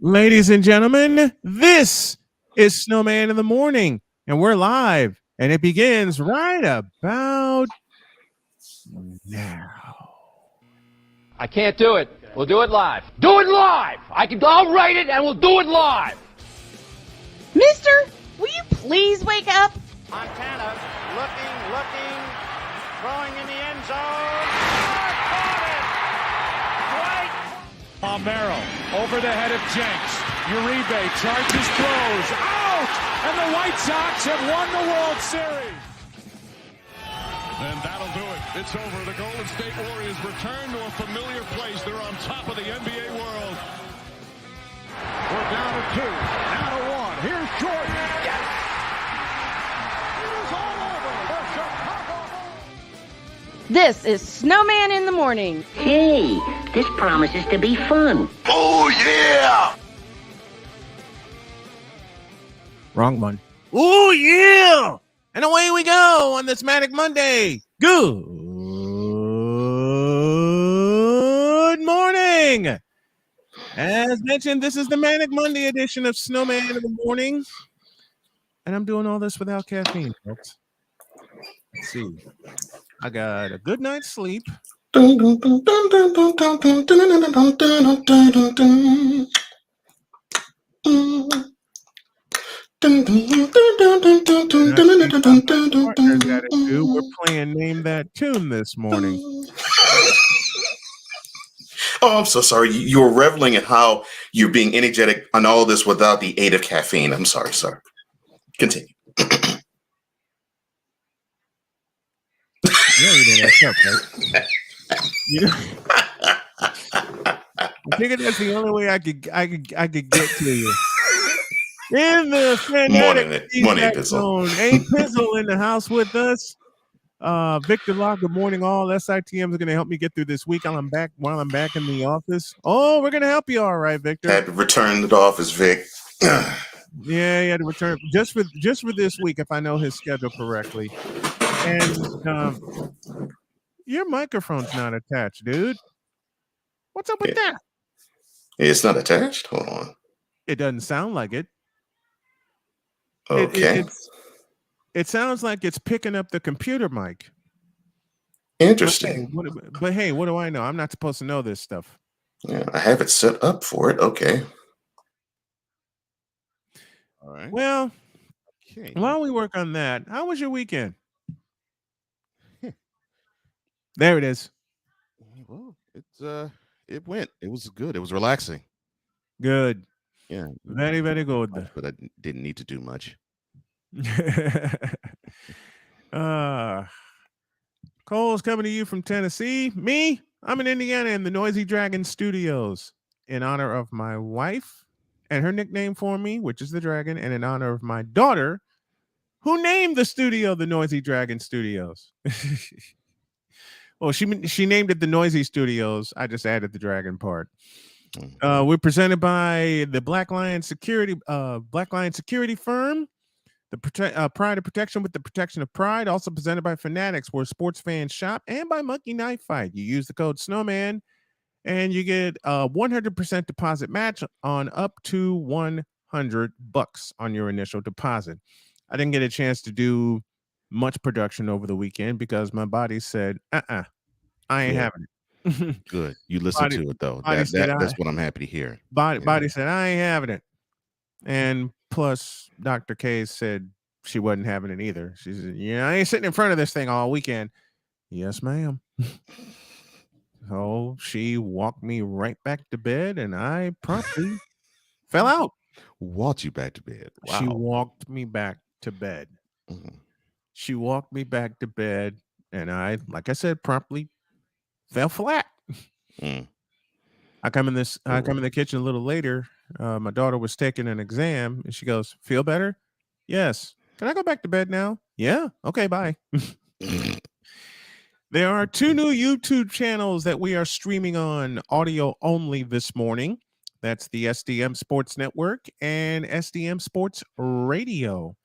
Ladies and gentlemen, this is Snowman in the Morning, and we're live, and it begins right about now. I can't do it. We'll do it live. Do it live! I'll write it and we'll do it live! Mister, will you please wake up? Montana looking, throwing in the end zone. Palmero over the head of Jenks. Uribe charges, throws, out! And the White Sox have won the World Series. And that'll do it. It's over. The Golden State Warriors return to a familiar place. They're on top of the NBA world. We're down to 2, now to 1. Here's Jordan. Yes! It is all over. The Chicago Bulls. This is Snowman in the Morning. Hey, this promises to be fun. Oh, yeah! Wrong one. Oh, yeah! And away we go on this Manic Monday. Good morning. As mentioned, this is the Manic Monday edition of Snowman in the Morning. And I'm doing all this without caffeine, folks. Let's see. I got a good night's sleep. We're playing Name That Tune this morning. Oh, I'm so sorry. You were reveling in how you're being energetic on all this without the aid of caffeine. I'm sorry, sir. Continue. Yeah, you know that's up, right? I figured that's the only way I could get to you. In the fanatic zone, A Pizzle in the house with us. Victor Locke, good morning, all. SITM is going to help me get through this week while I'm back in the office. Oh, we're going to help you, all right, Victor. Had to return to the office, Vic. Yeah, he had to return just for this week, if I know his schedule correctly. And your microphone's not attached, dude. What's up with that? It's not attached? Hold on. It doesn't sound like it. Okay. It sounds like it's picking up the computer mic. Interesting. But hey, what do I know? I'm not supposed to know this stuff. Yeah, I have it set up for it. Okay. All right. Well, okay. While we work on that, how was your weekend? There it is. Well, it went. It was good. It was relaxing. Good. Yeah, Very, very good. but I didn't need to do much. Cole's coming to you from Tennessee. Me, I'm in Indiana in the Noisy Dragon Studios in honor of my wife and her nickname for me, which is the Dragon, and in honor of my daughter, who named the studio the Noisy Dragon Studios. Well, she named it the Noisy Studios. I just added the Dragon part. We're presented by the Black Lion Security firm. The Pride of Protection with the protection of pride. Also presented by Fanatics, where sports fans shop, and by Monkey Knife Fight. You use the code Snowman, and you get a 100% deposit match on up to $100 on your initial deposit. I didn't get a chance to do much production over the weekend because my body said, I ain't having it. Good. You listened to it though. That's what I'm happy to hear. Body said, I ain't having it. And plus, Dr. K said she wasn't having it either. She said, yeah, I ain't sitting in front of this thing all weekend. Yes, ma'am. So she walked me right back to bed, and I promptly fell out. Walked you back to bed. Wow. She walked me back to bed. Mm-hmm. She walked me back to bed, and I, like I said, promptly fell flat. I come in the kitchen a little later. My daughter was taking an exam, and she goes, "Feel better?" Yes. Can I go back to bed now? Yeah. Okay. Bye. There are 2 new YouTube channels that we are streaming on audio only this morning. That's the SDM Sports Network and SDM Sports Radio.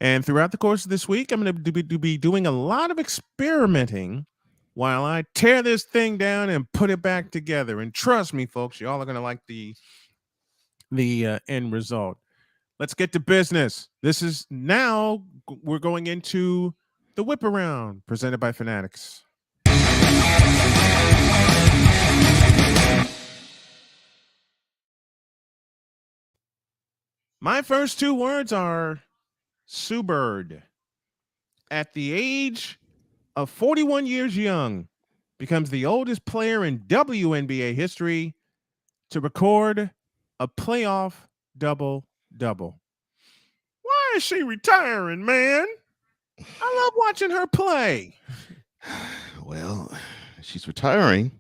And throughout the course of this week, I'm going to be doing a lot of experimenting while I tear this thing down and put it back together. And trust me, folks, y'all are going to like the end result. Let's get to business. This is now we're going into the Whip Around presented by Fanatics. My first 2 words are Sue Bird. At the age of 41 years young, becomes the oldest player in WNBA history to record a playoff double-double. Why is she retiring, man? I love watching her play. Well, she's retiring,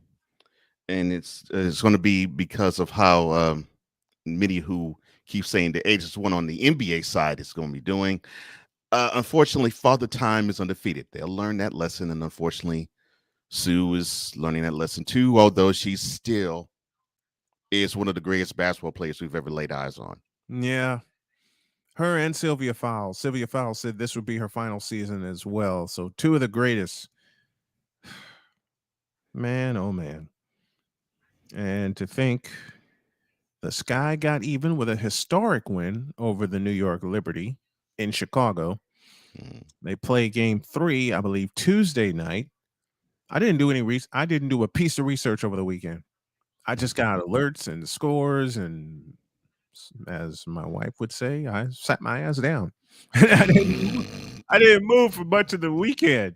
and it's going to be because of how many who keep saying the ageless one on the NBA side is going to be doing. Unfortunately, Father Time is undefeated. They'll learn that lesson, and unfortunately, Sue is learning that lesson too, although she still is one of the greatest basketball players we've ever laid eyes on. Yeah. Her and Sylvia Fowles. Sylvia Fowles said this would be her final season as well. So 2 of the greatest. Man, oh man. And to think the Sky got even with a historic win over the New York Liberty in Chicago. They play game 3, I believe, Tuesday night. I didn't do any I didn't do a piece of research over the weekend. I just got alerts and scores, and as my wife would say, I sat my ass down. I didn't move for much of the weekend.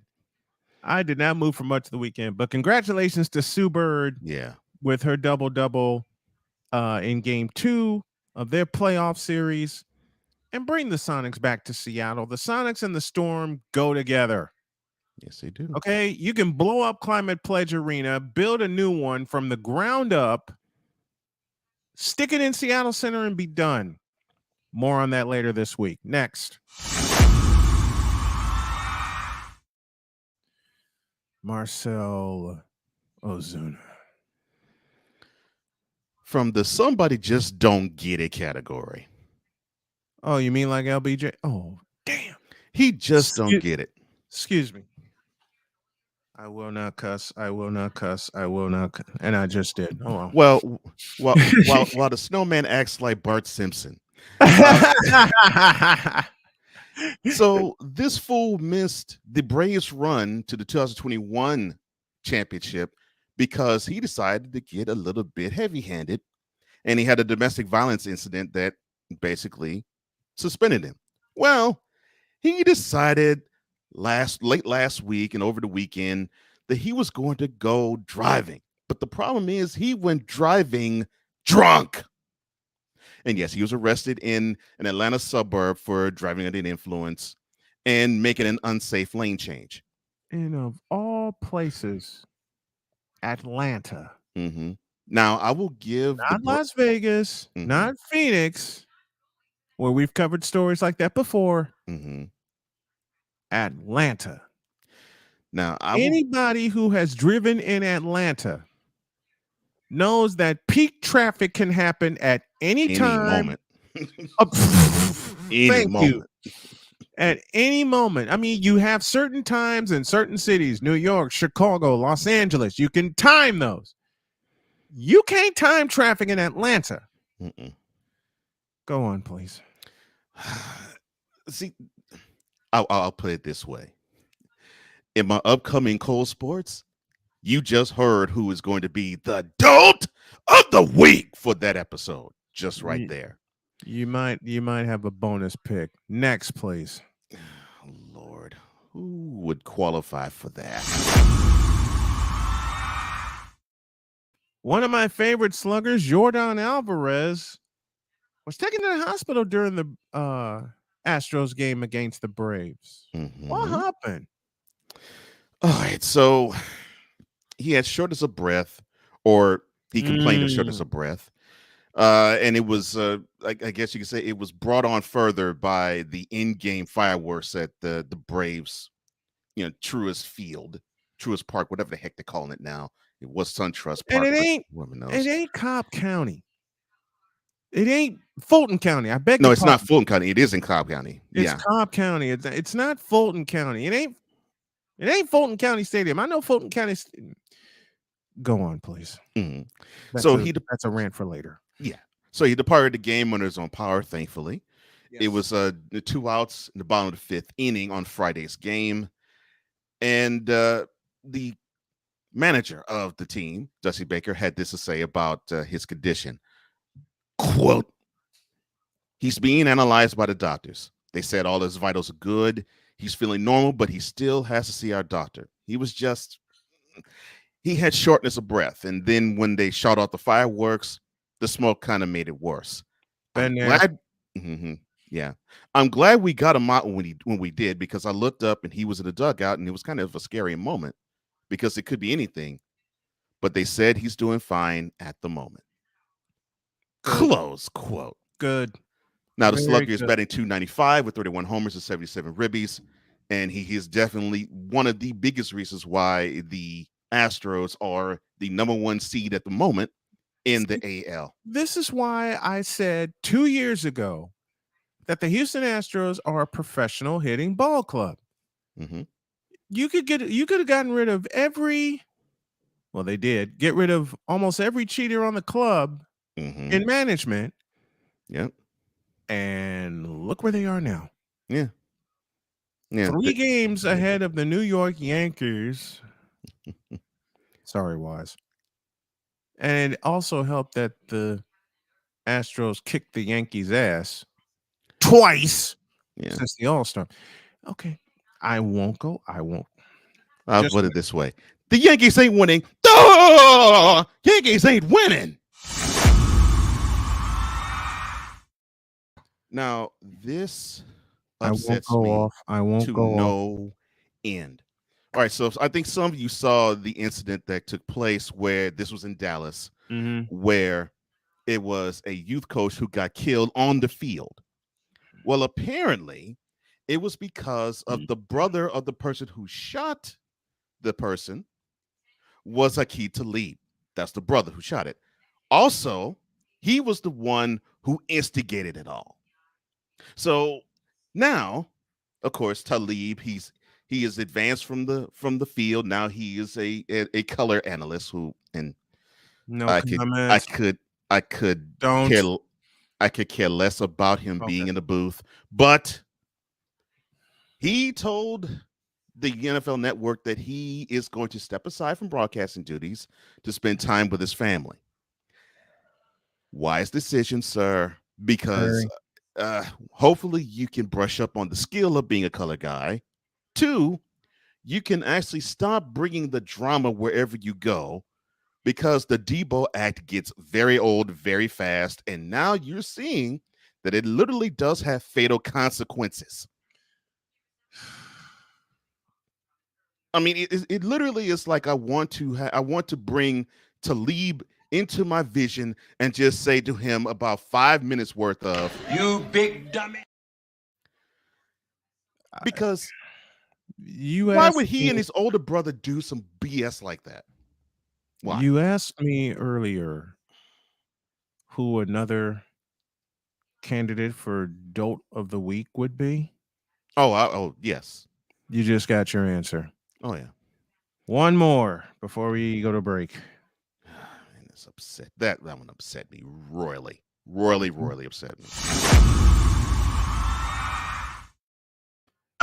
I did not move for much of the weekend, but congratulations to Sue Bird. Yeah. With her double-double in game 2 of their playoff series, and bring the Sonics back to Seattle. The Sonics and the Storm go together. Yes, they do. Okay, you can blow up Climate Pledge Arena, build a new one from the ground up, stick it in Seattle Center, and be done. More on that later this week. Next. Marcel Ozuna. From the somebody just don't get it category. Oh, you mean like LBJ? Oh, damn. He just don't get it. Excuse me. I will not cuss. I will not cuss. I will not. And I just did. Oh, well. While the snowman acts like Bart Simpson. So this fool missed the Braves run to the 2021 championship because he decided to get a little bit heavy-handed, and he had a domestic violence incident that basically suspended him. Well, he decided late last week and over the weekend that he was going to go driving. But the problem is he went driving drunk. And yes, he was arrested in an Atlanta suburb for driving under the influence and making an unsafe lane change. And of all places, Atlanta. Mm-hmm. Now, I will give not Las Vegas, not Phoenix, where we've covered stories like that before. Atlanta. Now, anybody who has driven in Atlanta knows that peak traffic can happen at any time. Moment. Thank you. At any moment. I mean, you have certain times in certain cities, New York, Chicago, Los Angeles. You can time those. You can't time traffic in Atlanta. Go on, please. See, I'll put it this way. In my upcoming Cole Sports, you just heard who is going to be the Dolt of the Week for that episode. Just right there. You might have a bonus pick. Next, please. Oh, Lord, who would qualify for that? One of my favorite sluggers, Jordan Alvarez, was taken to the hospital during the Astros game against the Braves. What happened? All right, so he had shortness of breath, or he complained of shortness of breath. And it was, I guess you could say, it was brought on further by the in-game fireworks at the Braves, Truist Park, whatever the heck they're calling it now. It was SunTrust Park. And it ain't Cobb County. It ain't Fulton County. I beg. No, it's not Fulton County. It is in Cobb County. It's Cobb County. It's not Fulton County. It ain't Fulton County Stadium. I know Fulton County. Go on, please. That's a rant for later. Yeah. So he departed the game under his own power, thankfully. Yes. It was 2 outs in the bottom of the 5th inning on Friday's game. And the manager of the team, Dusty Baker, had this to say about his condition. Quote, "He's being analyzed by the doctors. They said all his vitals are good. He's feeling normal, but he still has to see our doctor. He had shortness of breath. And then when they shot off the fireworks, the smoke kind of made it worse. I'm glad we got him out when we did, because I looked up and he was in the dugout, and it was kind of a scary moment because it could be anything. But they said he's doing fine at the moment." Close quote. Good. Now, the slugger is batting .295 with 31 homers and 77 ribbies, and he is definitely one of the biggest reasons why the Astros are the #1 seed at the moment in the AL. This is why I said 2 years ago that the Houston Astros are a professional hitting ball club. You could have gotten rid of they did get rid of almost every cheater on the club in management. Yep. And look where they are now. Yeah. 3 games ahead of the New York Yankees. Sorry, Wise. And it also helped that the Astros kicked the Yankees' ass twice since the All-Star. Okay. I'll put it this way. The Yankees ain't winning. The Yankees ain't winning. Now, this upsets me to no end. All right, so I think some of you saw the incident that took place where this was in Dallas, where it was a youth coach who got killed on the field. Well, apparently, it was because of the brother of the person who shot the person was Aqib Talib. That's the brother who shot it. Also, he was the one who instigated it all. So now, of course, Talib, he is advanced from the field. Now he is a color analyst I could care less about him being in the booth, but he told the NFL Network that he is going to step aside from broadcasting duties to spend time with his family. Wise decision, sir, because hopefully you can brush up on the skill of being a color guy. 2, you can actually stop bringing the drama wherever you go, because the Debo act gets very old very fast, and now you're seeing that it literally does have fatal consequences. I mean, it literally is like I want to bring Talib into my vision and just say to him about 5 minutes worth of "You big dummy." Because why would he and his older brother do some BS like that? Why? You asked me earlier who another candidate for Dolt of the Week would be. Oh, yes. You just got your answer. Oh, yeah. One more before we go to break. Man, it's upset. That one upset me royally. Royally upset me.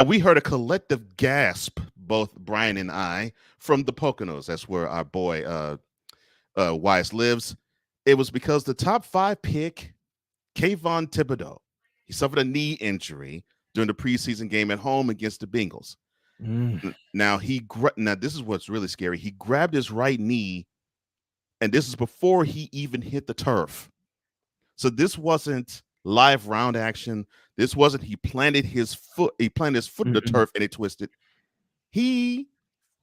We heard a collective gasp, both Brian and I, from the Poconos. That's where our boy Wise lives. It was because the top 5 pick, Kayvon Thibodeau, he suffered a knee injury during the preseason game at home against the Bengals. Now this is what's really scary. He grabbed his right knee, and this is before he even hit the turf. So this wasn't live round action. This wasn't he planted his foot in the turf and it twisted. He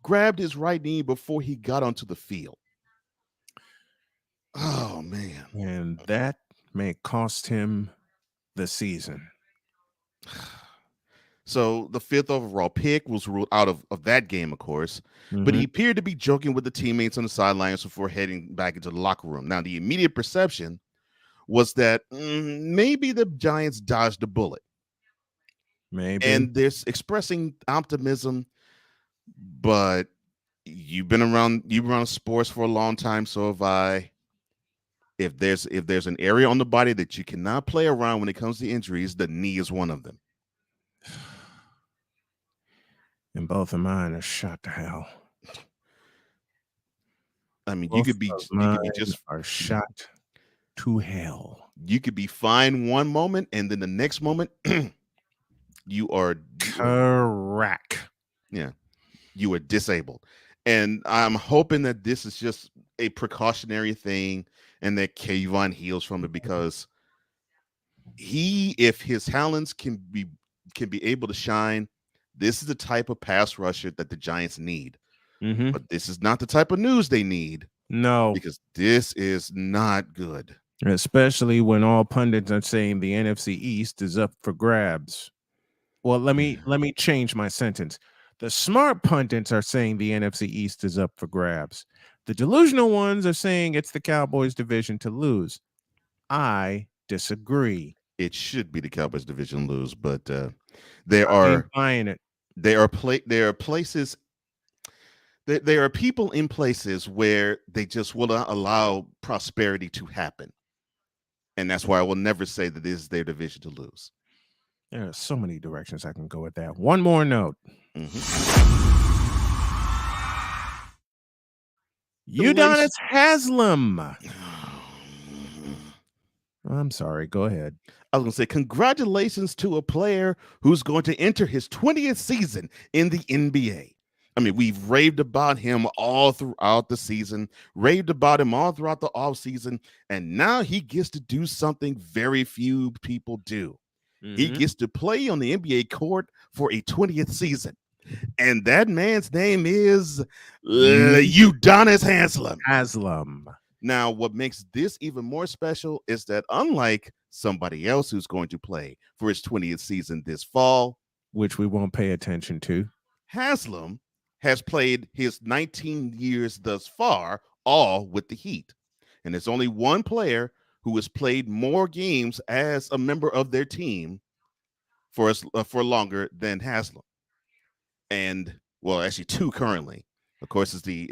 grabbed his right knee before he got onto the field. Oh man. And that may cost him the season. So the 5th overall pick was ruled out of that game, of course, but he appeared to be joking with the teammates on the sidelines before heading back into the locker room. Now, the immediate perception was that maybe the Giants dodged a bullet. Maybe. And they're expressing optimism, but you've been around sports for a long time, so have I. If there's an area on the body that you cannot play around when it comes to injuries, the knee is one of them. And both of mine are shot to hell. I mean, both you could be shot to hell. You could be fine one moment, and then the next moment, you are correct. Yeah, you are disabled. And I'm hoping that this is just a precautionary thing, and that Kayvon heals from it, because if his talents can be able to shine, this is the type of pass rusher that the Giants need. But this is not the type of news they need. No, because this is not good. Especially when all pundits are saying the NFC East is up for grabs. Well, let me change my sentence. The smart pundits are saying the NFC East is up for grabs. The delusional ones are saying it's the Cowboys' division to lose. I disagree. It should be the Cowboys' division lose, but there are places. There are people in places where they just will not allow prosperity to happen. And that's why I will never say that this is their division to lose. There are so many directions I can go with that. One more note. Udonis Haslam. I'm sorry. Go ahead. I was going to say, congratulations to a player who's going to enter his 20th season in the NBA. I mean, we've raved about him all throughout the season, raved about him all throughout the offseason, and now he gets to do something very few people do. He gets to play on the NBA court for a 20th season. And that man's name is Udonis Haslam. Now, what makes this even more special is that unlike somebody else who's going to play for his 20th season this fall, which we won't pay attention to, Haslam has played his 19 years thus far, all with the Heat. And there's only one player who has played more games as a member of their team for longer than Haslam. And well, actually two currently. Of course, is the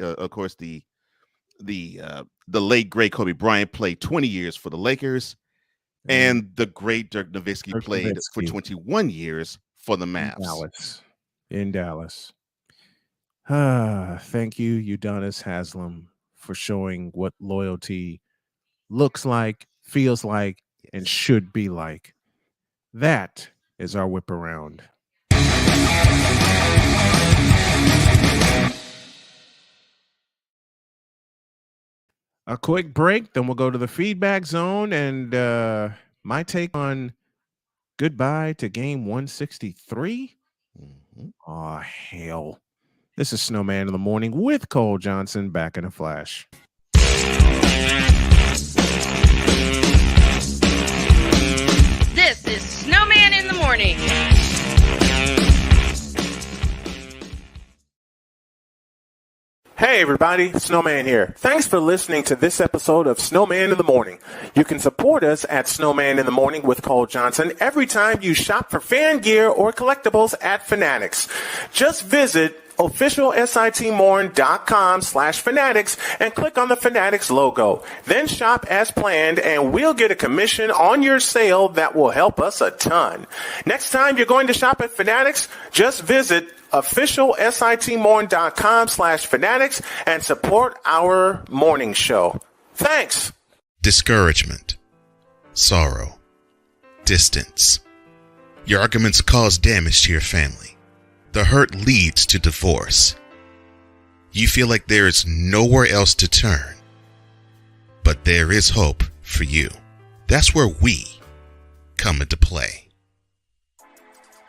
late great Kobe Bryant played 20 years for the Lakers, and the great Dirk Nowitzki played for 21 years for the Mavs. In Dallas. Thank you, Udonis Haslam, for showing what loyalty looks like, feels like, and should be like. That is our whip around. a quick break. Then we'll go to the feedback zone and my take on goodbye to game 163. Oh, hell. This is Snowman in the Morning with Cole Johnson, back in a flash. This is Snowman in the Morning. Hey everybody, Snowman here. Thanks for listening to this episode of Snowman in the Morning. You can support us at Snowman in the Morning with Cole Johnson every time you shop for fan gear or collectibles at Fanatics. Just visit officialsitmorn.com/fanatics and click on the Fanatics logo. Then shop as planned and we'll get a commission on your sale that will help us a ton. Next time you're going to shop at Fanatics, just visit officialsitmorn.com/fanatics and support our morning show. Thanks. Discouragement, sorrow, distance. Your arguments cause damage to your family. The hurt leads to divorce. You feel like there is nowhere else to turn. But there is hope for you. That's where we come into play.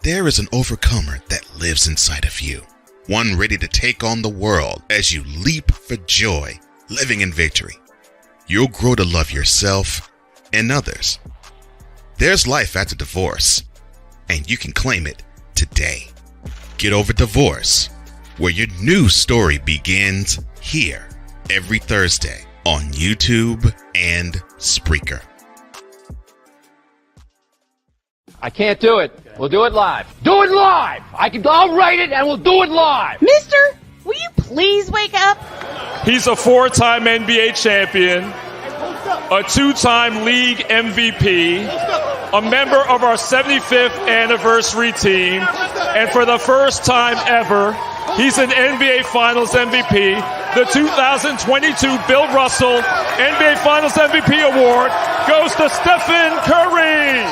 There is an overcomer that lives inside of you. One ready to take on the world as you leap for joy, living in victory. You'll grow to love yourself and others. There's life after divorce, and you can claim it today. Get Over Divorce, where your new story begins here every Thursday on YouTube and Spreaker. I can't do it. We'll do it live. Do it live! I'll write it and we'll do it live! Mister, will you please wake up? He's a 4-time NBA champion, a 2-time league MVP, a member of our 75th anniversary team, and for the first time ever, he's an NBA Finals MVP. The 2022 Bill Russell NBA Finals MVP award goes to Stephen Curry.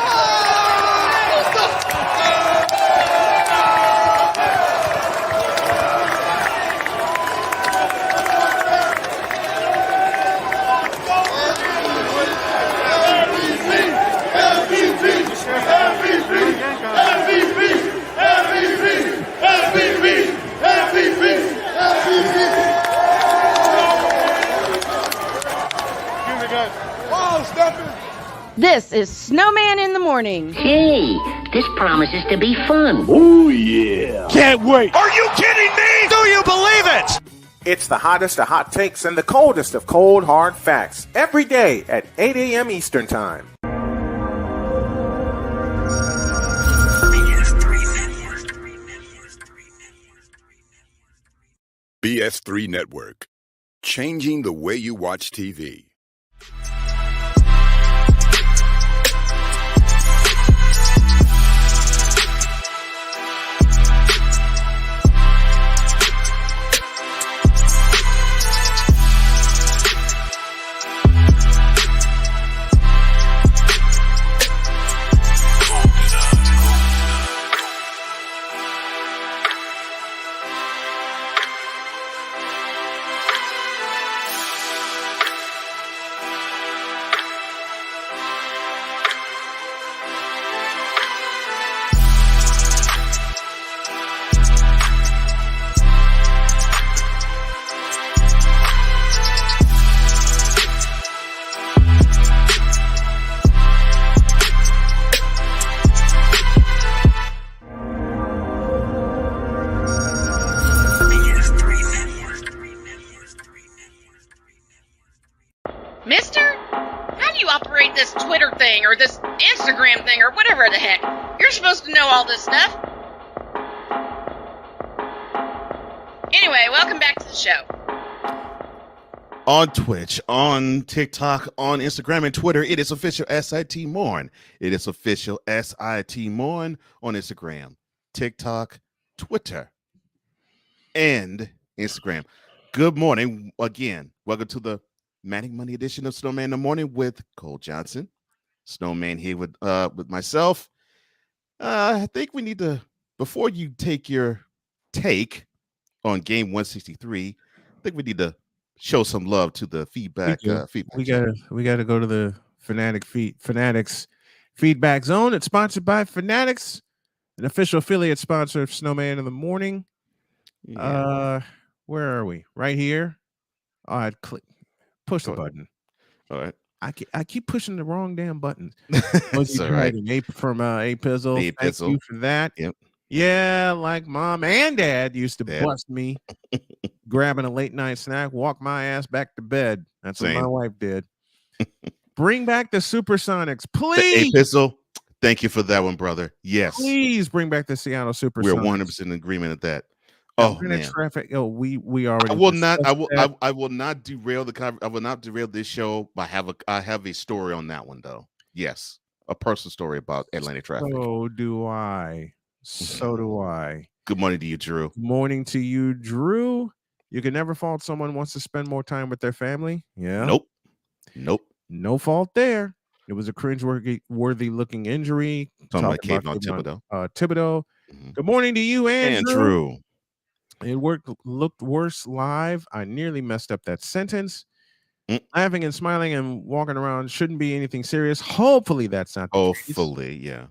This is Snowman in the Morning. Hey, this promises to be fun. Oh, yeah. Can't wait. Are you kidding me? Do you believe it? It's the hottest of hot takes and the coldest of cold, hard facts. Every day at 8 a.m. Eastern Time. BS3 Network. Changing the way you watch TV. Mister, how do you operate this Twitter thing or this Instagram thing or whatever the heck? You're supposed to know all this stuff. Anyway, welcome back to the show. On Twitch, on TikTok, on Instagram and Twitter, it is official SIT Morn. It is official SIT Morn on Instagram, TikTok, Twitter, and Instagram. Good morning again. Welcome to the Manning Money edition of Snowman in the Morning with Cole Johnson. Snowman here with myself. I think we need to, before you take your take on game 163, I think we need to show some love to the feedback. We gotta go to the Fanatics feedback zone. It's sponsored by Fanatics, an official affiliate sponsor of Snowman in the Morning. Yeah. Where are we? Right here. All right, push the button. All right. I keep pushing the wrong damn buttons. That's all right. From A Pizzle. Thank you for that. Yep. Yeah, like mom and dad used to bust me grabbing a late night snack, walk my ass back to bed. That's what my wife did. Bring back the Supersonics, please. A Pizzle, thank you for that one, brother. Yes. Please bring back the Seattle Supersonics. We're 100% in agreement at that. Oh man, traffic. Oh, we already. I will not. I will not derail I will not derail this show. But I have a story on that one though. Yes, a personal story about Atlantic traffic. So do I. So do I. Good morning to you, Drew. Good morning to you, Drew. You can never fault someone who wants to spend more time with their family. Yeah. Nope. No fault there. It was a cringe-worthy looking injury. Talking about Thibodeau. Thibodeau. Good morning to you, Andrew. It looked worse live. I nearly messed up that sentence. Laughing and smiling and walking around shouldn't be anything serious. Hopefully that's not the case. Hopefully, yeah.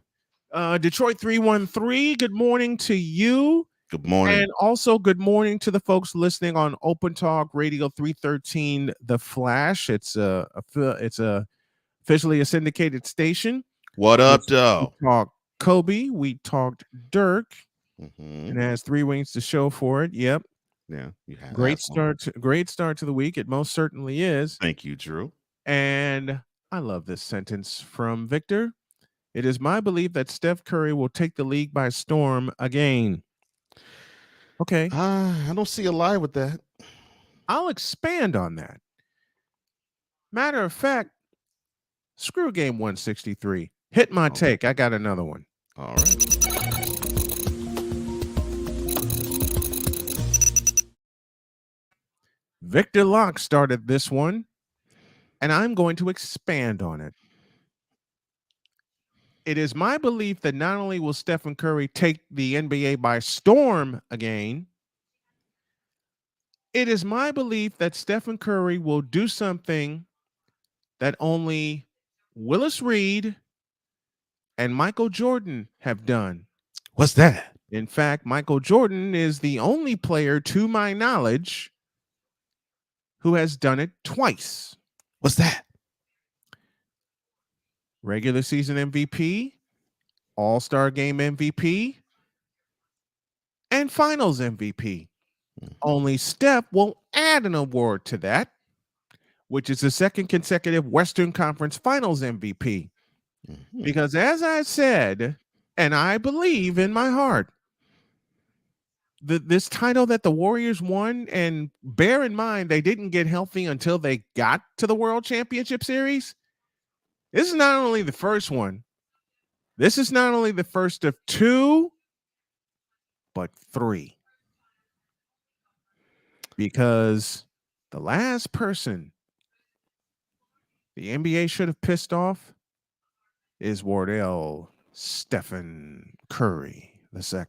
Detroit 313, good morning to you. Good morning. And also good morning to the folks listening on Open Talk Radio 313 The Flash. It's a officially a syndicated station. What up, though? We talked Kobe, we talked Dirk. And it has 3 wings to show for it. Yep. Yeah. You have great start to the week. It most certainly is. Thank you, Drew. And I love this sentence from Victor. It is my belief that Steph Curry will take the league by storm again. Okay. I don't see a lie with that. I'll expand on that. Matter of fact, screw game 163. Hit my take. I got another one. All right. Victor Locke started this one, and I'm going to expand on it. It is my belief that not only will Stephen Curry take the NBA by storm again, it is my belief that Stephen Curry will do something that only Willis Reed and Michael Jordan have done. What's that? In fact, Michael Jordan is the only player, to my knowledge, who has done it twice. What's that? Regular season MVP, All-Star Game MVP, and Finals MVP. Only Steph will add an award to that, which is the second consecutive Western Conference Finals MVP. Because as I said, and I believe in my heart, this title that the Warriors won, and bear in mind, they didn't get healthy until they got to the World Championship Series. This is not only the first one. This is not only the first of 2, but 3. Because the last person the NBA should have pissed off is Wardell Stephen Curry II.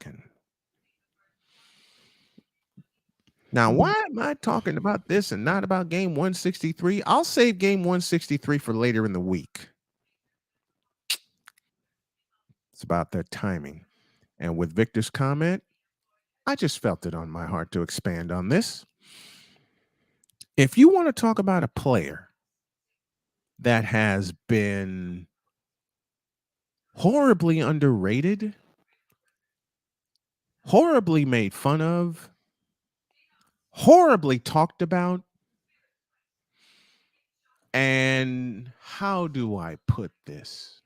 Now, why am I talking about this and not about game 163? I'll save game 163 for later in the week. It's about that timing. And with Victor's comment, I just felt it on my heart to expand on this. If you want to talk about a player that has been horribly underrated, horribly made fun of, horribly talked about, and how do I put this?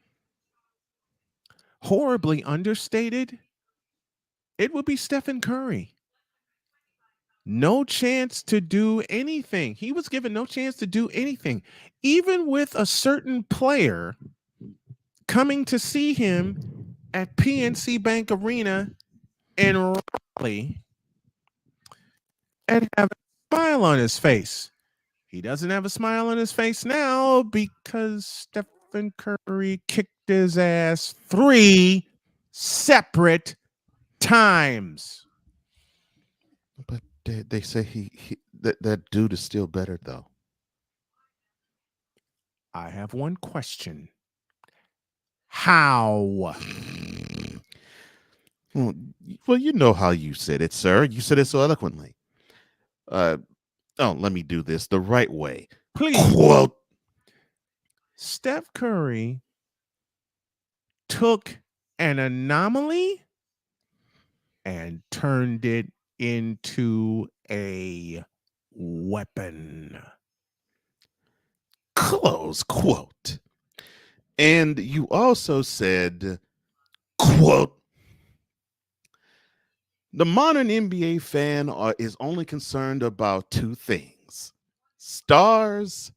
Horribly understated, it would be Stephen Curry. No chance to do anything. He was given no chance to do anything. Even with a certain player coming to see him at PNC Bank Arena in Raleigh and have a smile on his face. He doesn't have a smile on his face now because Stephen Curry kicked his ass 3 separate times. But they say That dude is still better though. I have one question. How? Well, you know how you said it, sir. You said it so eloquently. Let me do this the right way. Please. Quote. Steph Curry took an anomaly and turned it into a weapon. Close quote. And you also said, quote, the modern NBA fan is only concerned about two things: stars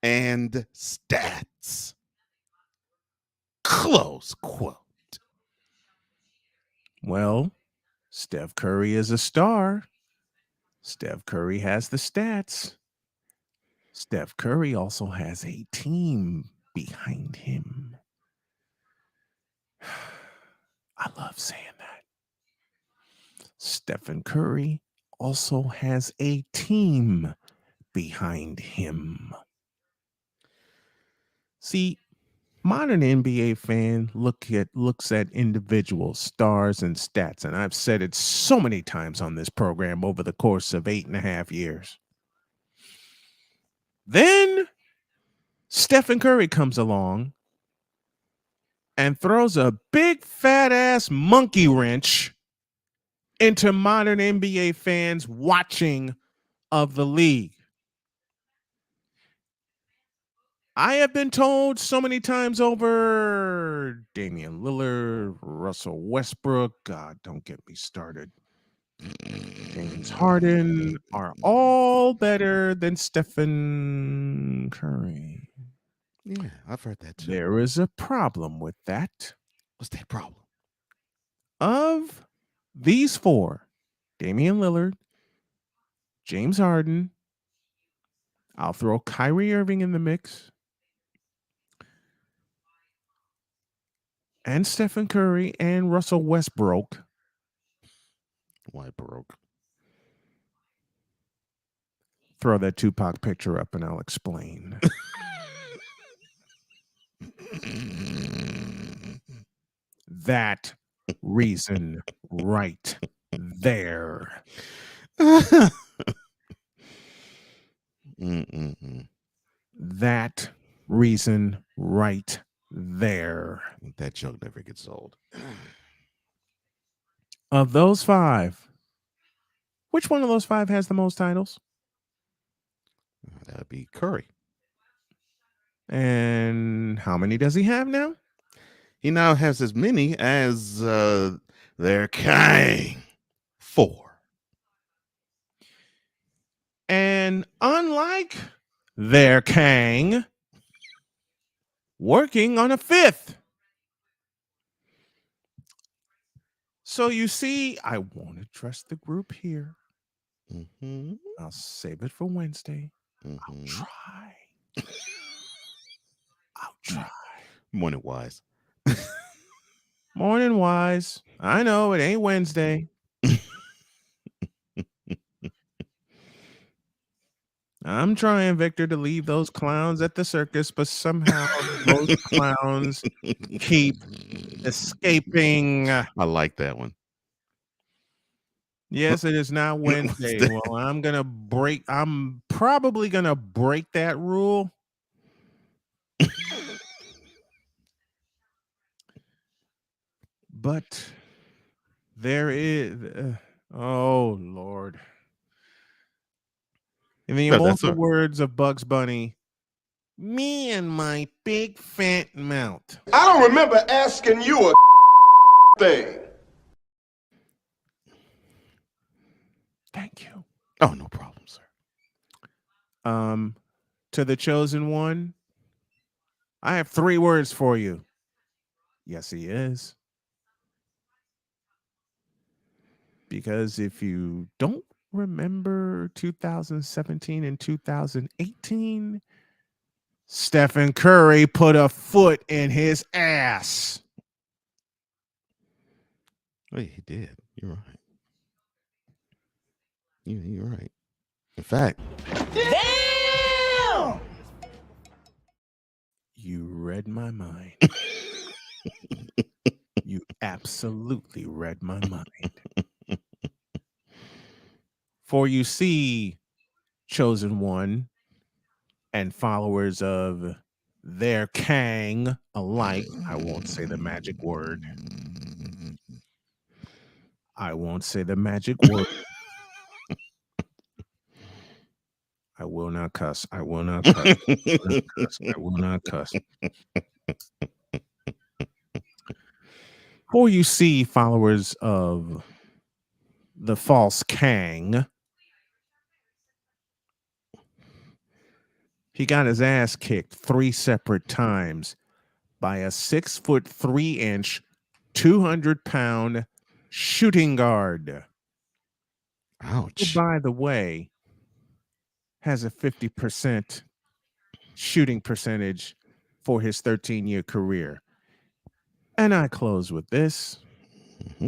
and stats. Close quote. Well, Steph Curry is a star. Steph Curry has the stats. Steph Curry also has a team behind him. I love saying that. Stephen Curry also has a team behind him. See, modern NBA fan looks at individual stars and stats, and I've said it so many times on this program over the course of 8.5 years. Then Stephen Curry comes along and throws a big fat ass monkey wrench into modern NBA fans' watching of the league. I have been told so many times over, Damian Lillard, Russell Westbrook, God, don't get me started, James Harden are all better than Stephen Curry. Yeah, I've heard that too. There is a problem with that. What's that problem? Of these four, Damian Lillard, James Harden, I'll throw Kyrie Irving in the mix, and Stephen Curry and Russell Westbrook. Why broke? Throw that Tupac picture up and I'll explain. That reason right there. That reason right there. That joke never gets old. Of those five, which one of those five has the most titles? That would be Curry. And how many does he have now? He now has as many as their king. 4. And unlike their Kang, working on a 5th. So you see, I won't address the group here. Mm-hmm. I'll save it for Wednesday. Mm-hmm. I'll try. Morning wise. Morning wise. I know it ain't Wednesday. I'm trying, Victor, to leave those clowns at the circus, but somehow those clowns keep escaping. I like that one. Yes, it is not Wednesday. Well, I'm probably gonna break that rule. But there is oh Lord. In the immortal words of Bugs Bunny, me and my big fat mouth. I don't remember asking you a thing. Thank you. Oh, no problem, sir. To the chosen one, I have 3 words for you. Yes, he is. Because if you don't remember 2017 and 2018, Stephen Curry put a foot in his ass. Oh, yeah, he did. You're right. You're right. In fact. Damn! You read my mind. You absolutely read my mind. For you see, chosen one and followers of their Kang alike, I won't say the magic word. I won't say the magic word. I will not cuss. I will not cuss. I will not cuss. For you see, followers of the false Kang, he got his ass kicked 3 separate times by a 6'3", 200-pound shooting guard. Ouch. Who, by the way, has a 50% shooting percentage for his 13-year career. And I close with this. Mm-hmm.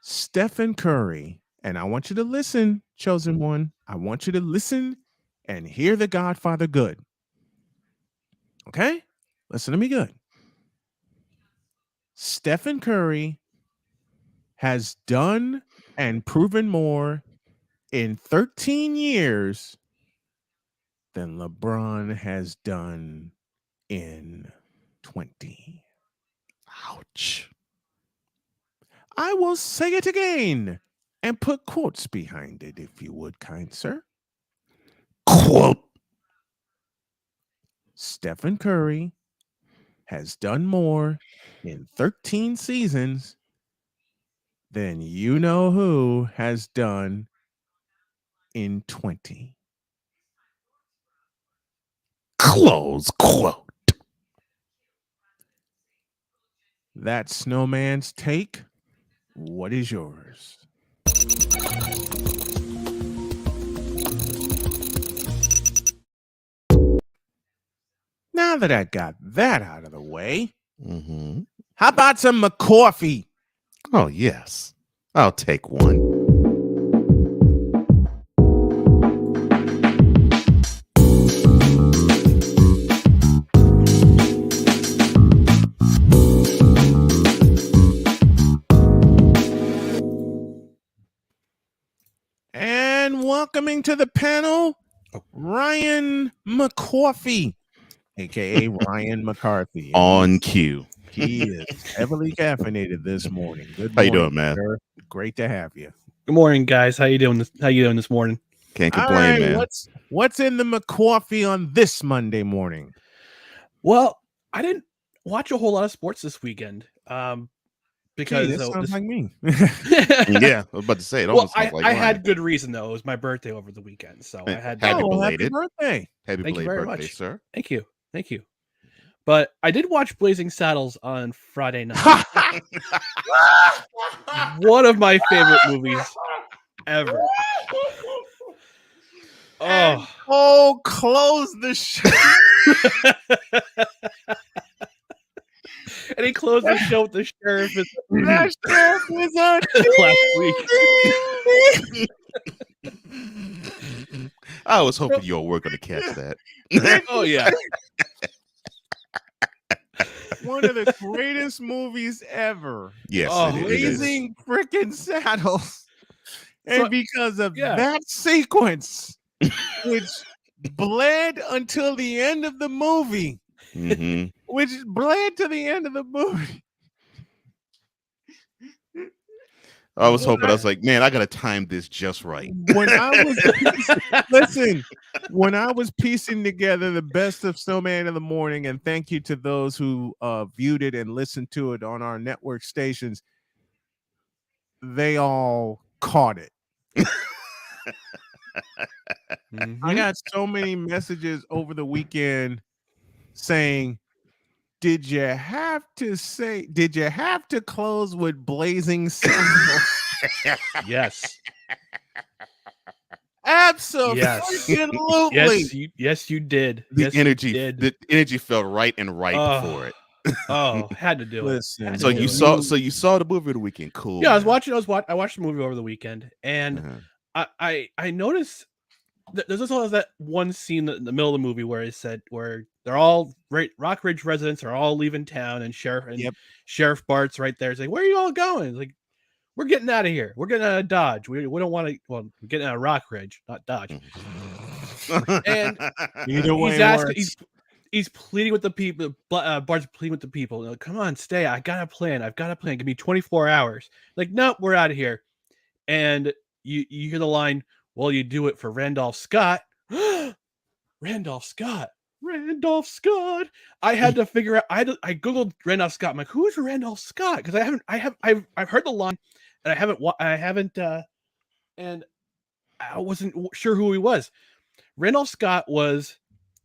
Stephen Curry, and I want you to listen, chosen one. I want you to listen and hear the Godfather good. Okay? Listen to me good. Stephen Curry has done and proven more in 13 years than LeBron has done in 20. Ouch. I will say it again and put quotes behind it, if you would, kind sir. Quote. Stephen Curry has done more in 13 seasons than you know who has done in 20. Close quote. That's Snowman's take. What is yours? Now that I got that out of the way, how about some McCarty? Oh, yes. I'll take one. And welcoming to the panel, Ryan McCarty, a.k.a. Ryan McCarthy. On cue. He is heavily caffeinated this morning. Good morning. How you doing, man? Sir. Great to have you. Good morning, guys. How you doing this morning? Can't complain, man. What's in the McCarty on this Monday morning? Well, I didn't watch a whole lot of sports this weekend. Because that sounds like me. Yeah, I was about to say it. Almost I had good reason though. It was my birthday over the weekend, so I had happy Happy belated. birthday! Happy Thank you belated very birthday, much, sir. Thank you. But I did watch Blazing Saddles on Friday night. One of my favorite movies ever. Oh, close the show. And he closed the show with the sheriff. That sheriff was on last week. I was hoping you were going to catch that. Oh, yeah. One of the greatest movies ever. Yes, Blazing freaking Saddles. And because of yeah. that sequence, which bled until the end of the movie, which bled to the end of the movie. I was hoping, I was like, man, I got to time this just right. When I was piecing together the best of Snowman in the Morning, and thank you to those who viewed it and listened to it on our network stations, they all caught it. I got so many messages over the weekend saying, did you have to close with Blazing Saddles? Yes. Absolutely. Yes, you did. The energy felt right and ripe for it. Had to do it. So you saw the movie over the weekend. Cool. Yeah, I watched the movie over the weekend, and I noticed that there's also that one scene in the middle of the movie where it said where they're all Rock Ridge residents are all leaving town, and Sheriff Bart's right there saying, "Where are you all going?" It's like, we're getting out of here. We're getting out of Dodge. We don't want to. Well, we're getting out of Rock Ridge, not Dodge. And either way, he's pleading with the people. Bart's pleading with the people. Like, come on, stay. I got a plan. Give me 24 hours. Like, nope, we're out of here. And you hear the line, "Well, you do it for Randolph Scott." Randolph Scott. I had to figure out. I googled Randolph Scott. I'm like, who's Randolph Scott? Because I've heard the line, and and I wasn't sure who he was. Randolph Scott was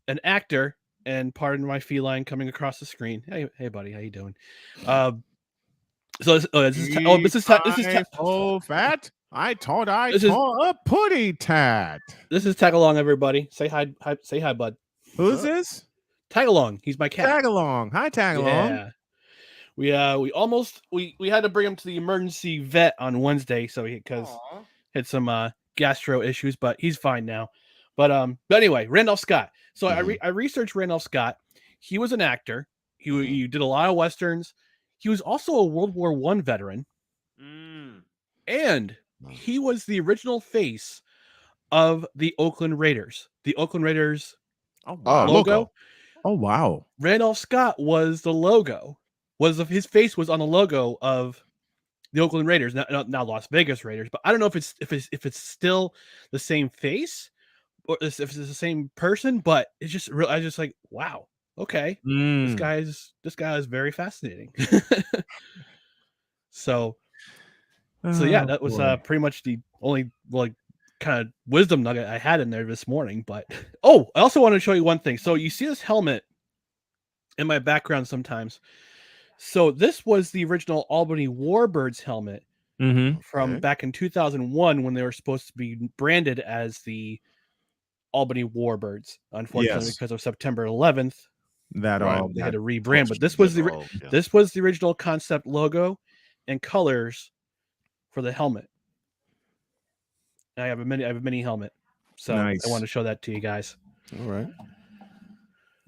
an actor, and pardon my feline coming across the screen. Hey, buddy, how you doing? This is fat. I thought I saw a putty tat. This is Tag Along, everybody. Say hi. Say hi, bud. Who's this? Tag Along. He's my cat. Tag Along. Hi, Tag Along. Yeah. We had to bring him to the emergency vet on Wednesday, so because had some gastro issues, but he's fine now. But anyway, Randolph Scott. So I researched Randolph Scott. He was an actor. He did a lot of westerns. He was also a World War I veteran. And he was the original face of the Oakland Raiders. The Oakland Raiders logo. Oh, wow. Randolph Scott was the logo. His face was on the logo of the Oakland Raiders, now Las Vegas Raiders. But I don't know if it's still the same face or if it's the same person. But it's just real. I was just like, wow, okay, this guy is very fascinating. So yeah, that was pretty much the only kind of wisdom nugget I had in there this morning. But I also want to show you one thing. So you see this helmet in my background sometimes. So this was the original Albany Warbirds helmet from back in 2001 when they were supposed to be branded as the Albany Warbirds. Unfortunately, because of September 11th, they had to rebrand. But this was the original concept logo and colors for the helmet. I have a mini helmet, so nice. I want to show that to you guys. All right.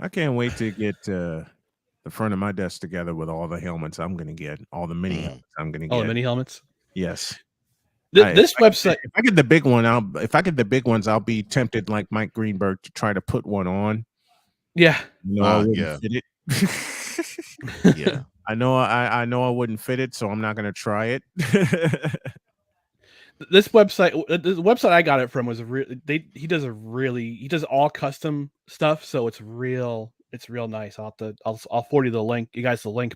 I can't wait to get the front of my desk together with all the helmets I'm going to get, all the mini helmets I'm going to get. All the mini helmets? Yes. This website. If I get the big one, I'll be tempted like Mike Greenberg to try to put one on. Yeah. No, I wouldn't fit it. Yeah. I know I wouldn't fit it, so I'm not going to try it. This website, the website I got it from was he does all custom stuff, so it's real nice. I'll forward you the link,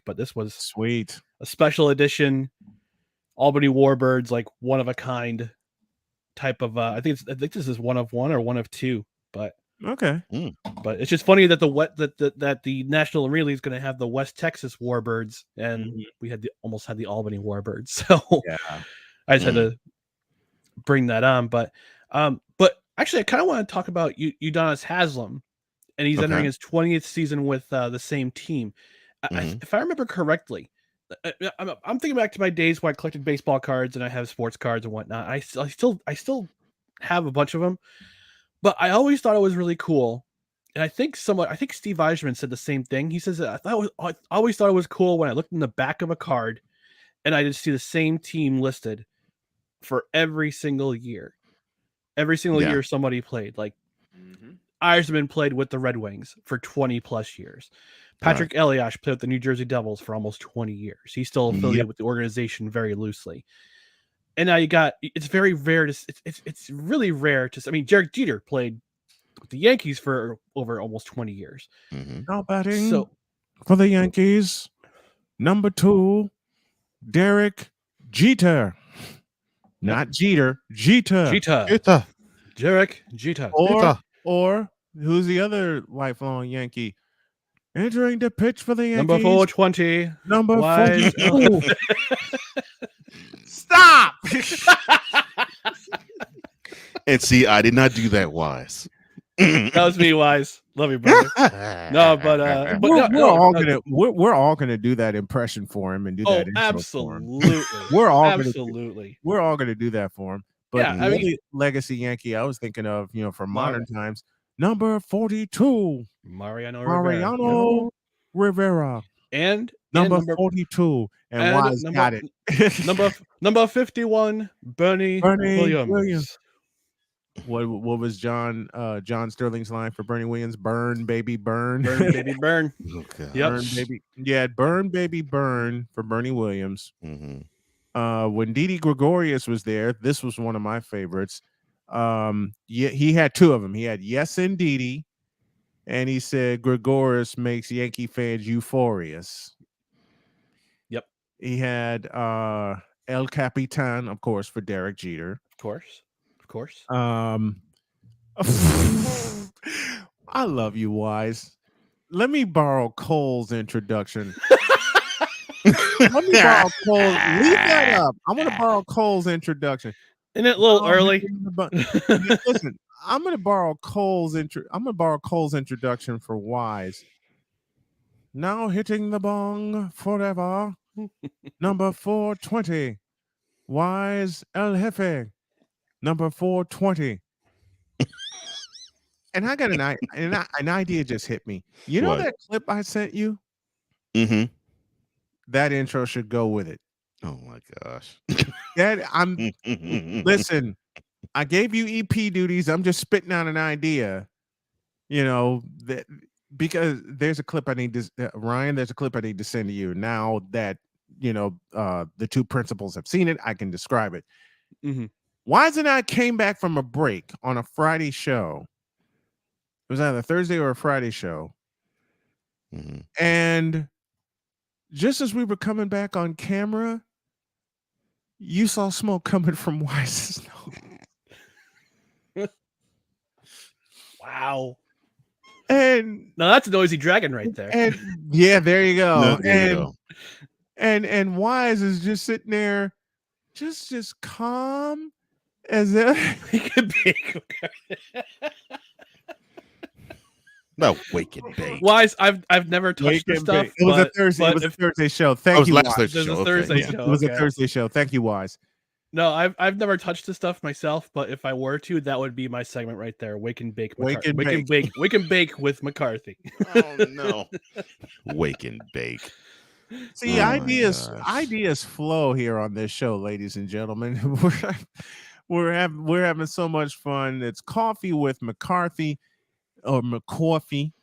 but this was sweet, a special edition Albany Warbirds, like one of a kind type of I think this is one of one or one of two, but okay. But it's just funny that the National Arena League is going to have the West Texas Warbirds, and we almost had the Albany Warbirds. So yeah. I just had to bring that on, but actually I kind of want to talk about Udonis Haslem, and he's entering his 20th season with the same team. If I remember correctly, I'm thinking back to my days when I collected baseball cards and I have sports cards and whatnot. I still have a bunch of them, but I always thought it was really cool. And I think Steve Eisman said the same thing. He says that I always thought it was cool when I looked in the back of a card and I just see the same team listed for every single year. Every single year somebody played. Like Eisman played with the Red Wings for 20 plus years. Patrick Elias played with the New Jersey Devils for almost 20 years. He's still affiliated with the organization very loosely. And now it's very rare it's really rare to, I mean, Derek Jeter played with the Yankees for over almost 20 years. Now batting for the Yankees, number 2, Derek Jeter. Not Jeter, Jeter. Derek Jeter. Or who's the other lifelong Yankee? Entering the pitch for the Yankees. Number 420. Number 42. Stop! And see, I did not do that, Wise. That was me, Wise. Love you, brother. No, but we're all gonna do that impression for him and do that intro for him. We're all gonna do that for him. We're all gonna do that for him. But Yeah, the I mean- only legacy Yankee I was thinking of, for modern Mar- times, number 42, Mariano Rivera. and Number number 42, and and Wise number- got it. number 51, Bernie Williams. What was John Sterling's line for Bernie Williams? Burn, baby, burn. Burn, baby, burn. Okay. Yep. Burn, baby. Yeah, burn, baby, burn for Bernie Williams. When Didi Gregorius was there, this was one of my favorites. He had two of them. He had Yes Indeedy, and he said Gregorius makes Yankee fans euphorious. Yep. He had El Capitan, of course, for Derek Jeter. Of course. I love you, Wise. Let me borrow Cole's introduction. Let me borrow Cole. Leave that up. I want to borrow Cole's introduction. Isn't it a little early? Listen, I'm gonna borrow Cole's introduction for Wise. Now hitting the bong forever. Number 420. Wise El Jefe. Number 420. And I got an idea just hit me. You know What? that clip I sent you? Mm-hmm. That intro should go with it. Oh my gosh. Listen, I gave you EP duties. I'm just spitting out an idea. That because there's a clip I need to Ryan, there's a clip I need to send to you. Now that the two principals have seen it, I can describe it. Mm-hmm. Wise and I came back from a break on a Friday show. It was either a Thursday or a Friday show. Mm-hmm. And just as we were coming back on camera, you saw smoke coming from Wise's nose. Wow. And now that's a noisy dragon right there. And yeah, there you go. No, there you go. And Wise is just sitting there, just calm as if he could be. No, wake and bake. Wise, I've never touched this stuff. It was a Thursday. It was a Thursday show. Thank you. Last Wise. Thursday show. It was a Thursday Okay. show. It was a okay. Thursday show. Thank you, Wise. No, I've never touched this stuff myself, but if I were to, that would be my segment right there. Wake and bake. Wake and bake. Wake and bake with McCarthy. Oh no. Wake and bake. See, Oh, ideas flow here on this show, ladies and gentlemen. We're having so much fun. It's Coffee with McCarthy or McCoffee.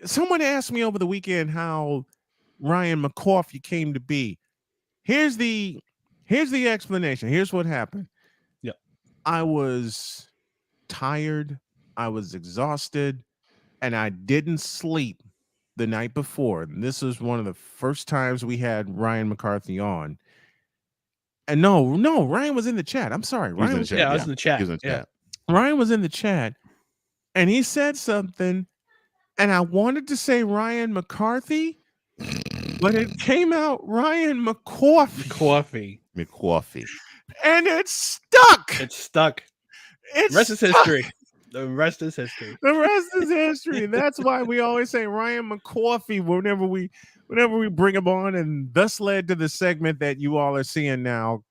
Someone asked me over the weekend how Ryan McCoffee came to be. Here's the explanation. Here's what happened. Yep. I was tired, I was exhausted, and I didn't sleep the night before. And this was one of the first times we had Ryan McCarthy on. And no, Ryan was in the chat. I'm sorry. Ryan was in the chat. I was in the chat. He was in the chat. Ryan was in the chat, and he said something, and I wanted to say Ryan McCarthy, but it came out Ryan McCoffee. McCoffee. And it's stuck. It's stuck. It's the rest is stuck. history. The rest is history. The rest is history. That's why we always say Ryan McCoffee whenever we bring him on, and thus led to the segment that you all are seeing now,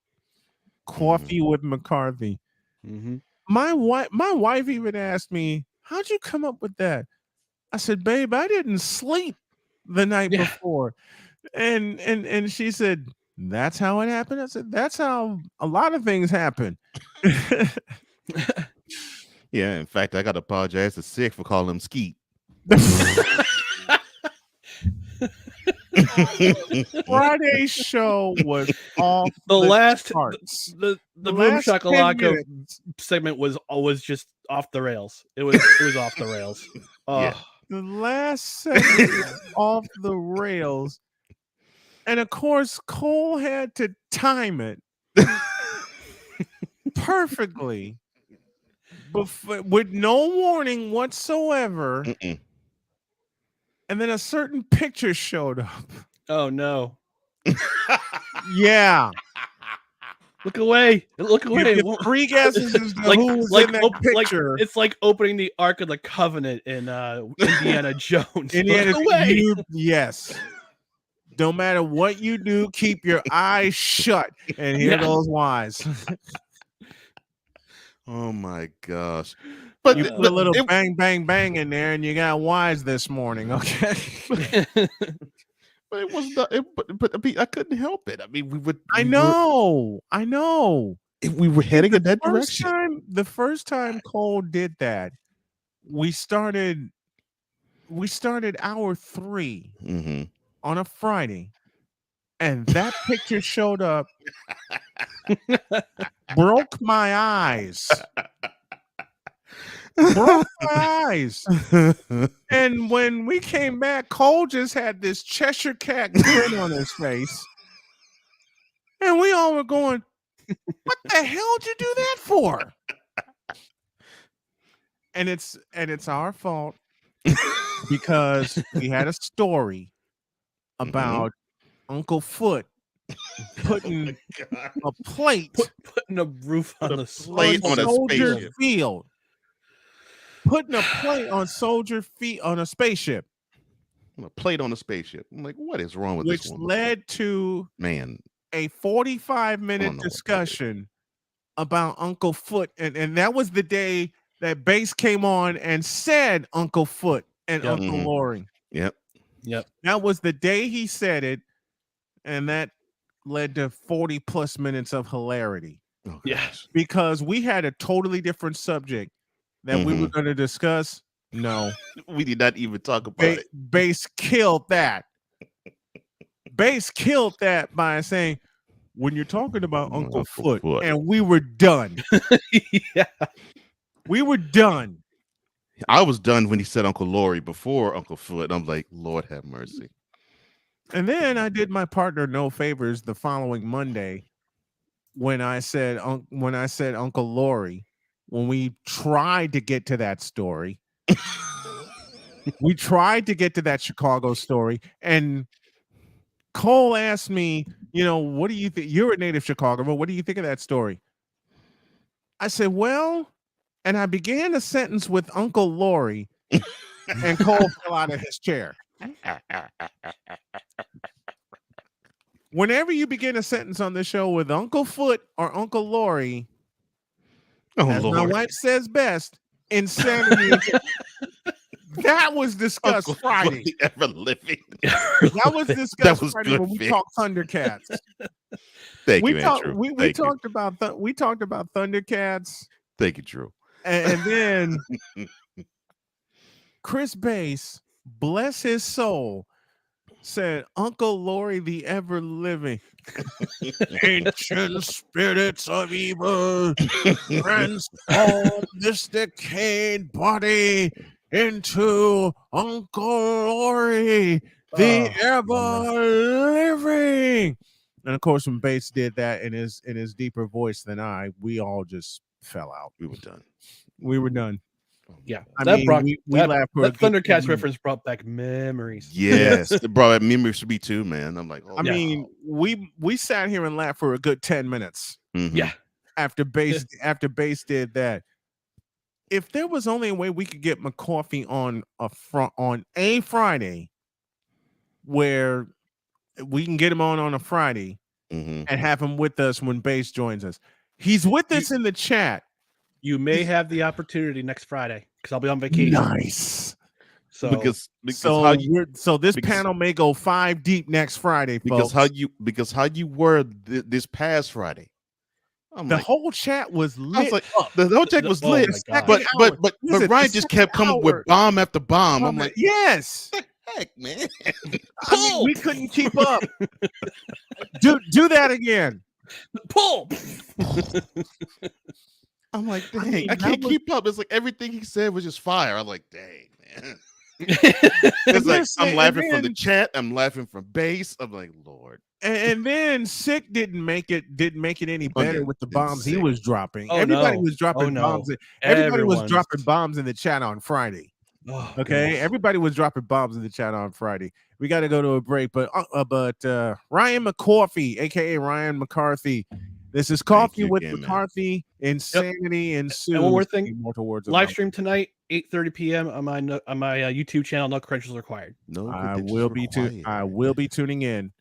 Coffee with McCarthy. Mm-hmm. My wife even asked me, "How'd you come up with that?" I said, "Babe, I didn't sleep the night before," and she said, "That's how it happened." I said, "That's how a lot of things happen." Yeah, in fact, I got to apologize to Sick for calling him Skeet. Friday's show was off the last charts. The Boom last 10 Shakalaka minutes. segment was always just off the rails. It was off the rails. Yeah. The last segment was off the rails. And of course, Cole had to time it perfectly with no warning whatsoever. Mm-mm. And then a certain picture showed up. Oh no. Yeah. Look away. Look away. You get 3 guesses as to who was in that picture. It's like opening the Ark of the Covenant in Indiana Jones. Indiana, Look away. yes. No matter what you do, keep your eyes shut. And here goes Wise. Oh my gosh! But you put a little bang, bang, bang in there, and you got Wise this morning. Okay. But it was not. But I mean, I couldn't help it. I mean, we would. I know. We were heading in that direction. The first time Cole did that, we started hour 3 on a Friday, and that picture showed up, broke my eyes. Broke my eyes. And when we came back, Cole just had this Cheshire Cat grin on his face. And we all were going, what the hell did you do that for? And it's our fault because we had a story about Uncle Foot putting a plate, putting a roof on a plate on a soldier field. Putting a plate on soldier feet on a spaceship. A plate on a spaceship. I'm like, what is wrong with this one? Which led to a 45-minute discussion about Uncle Foot. And that was the day that Bass came on and said Uncle Foot and Uncle Lori. Yep. That was the day he said it. And that led to 40 plus minutes of hilarity. Oh, yes. Because we had a totally different subject that we were going to discuss. No. We did not even talk about it. Bass killed that. Bass killed that by saying, when you're talking about Uncle Foot, and we were done. We were done. I was done when he said Uncle Lori before Uncle Foot. I'm like, Lord have mercy. And then I did my partner no favors the following Monday when I said Uncle Lori. When we tried to get to that story, we tried to get to that Chicago story, and Cole asked me, what do you think? You're a native Chicago, but what do you think of that story? I said, well, and I began a sentence with Uncle Lori, and Cole fell out of his chair. Whenever you begin a sentence on the show with Uncle Foot or Uncle Lori, as my wife says best, insanity. That was discussed Uncle Friday. Ever living. That was discussed Friday when we talked Thundercats. Thank you, Andrew. We talked about Thundercats. Thank you, Drew. And then Chris Bass, bless his soul, said Uncle Lori the ever living. Ancient spirits of evil transform this decayed body into Uncle Lori the ever living. And of course, when Bass did that in his deeper voice than we all just fell out. We were done. We were done. Yeah, we laughed for that Thundercats reference brought back memories. Yes, it brought back memories for me too, man. I'm like, I mean, we sat here and laughed for a good 10 minutes. Yeah, after Bass did that. If there was only a way we could get McCarty on a Friday, where we can get him on a Friday and have him with us when Bass joins us. He's with us in the chat. You may have the opportunity next Friday because I'll be on vacation. Nice. So this panel may go 5 deep next Friday, because folks. how you were this past Friday. The whole chat was lit. The whole chat was lit. But Ryan just kept coming with bomb after bomb. I'm like, yes. What the heck, man? I mean, we couldn't keep up. Do that again. Pull. I'm like, dang, I can't keep up. It's like everything he said was just fire. I'm like, dang, man. It's like I'm laughing from the chat. I'm laughing from Bass. I'm like, Lord. And then Sick didn't make it any better with the bombs he was dropping. Oh, Everybody no. was dropping bombs. Everybody was dropping bombs in the chat on Friday. Oh, okay, gosh. everybody was dropping bombs in the chat on Friday. We got to go to a break, but Ryan McCarty, aka Ryan McCarthy, This is Coffee with McCarthy, Insanity, and Sue. And one more thing. Live stream tonight, 8:30 p.m. on my YouTube channel. No credentials required. I will be tuning in.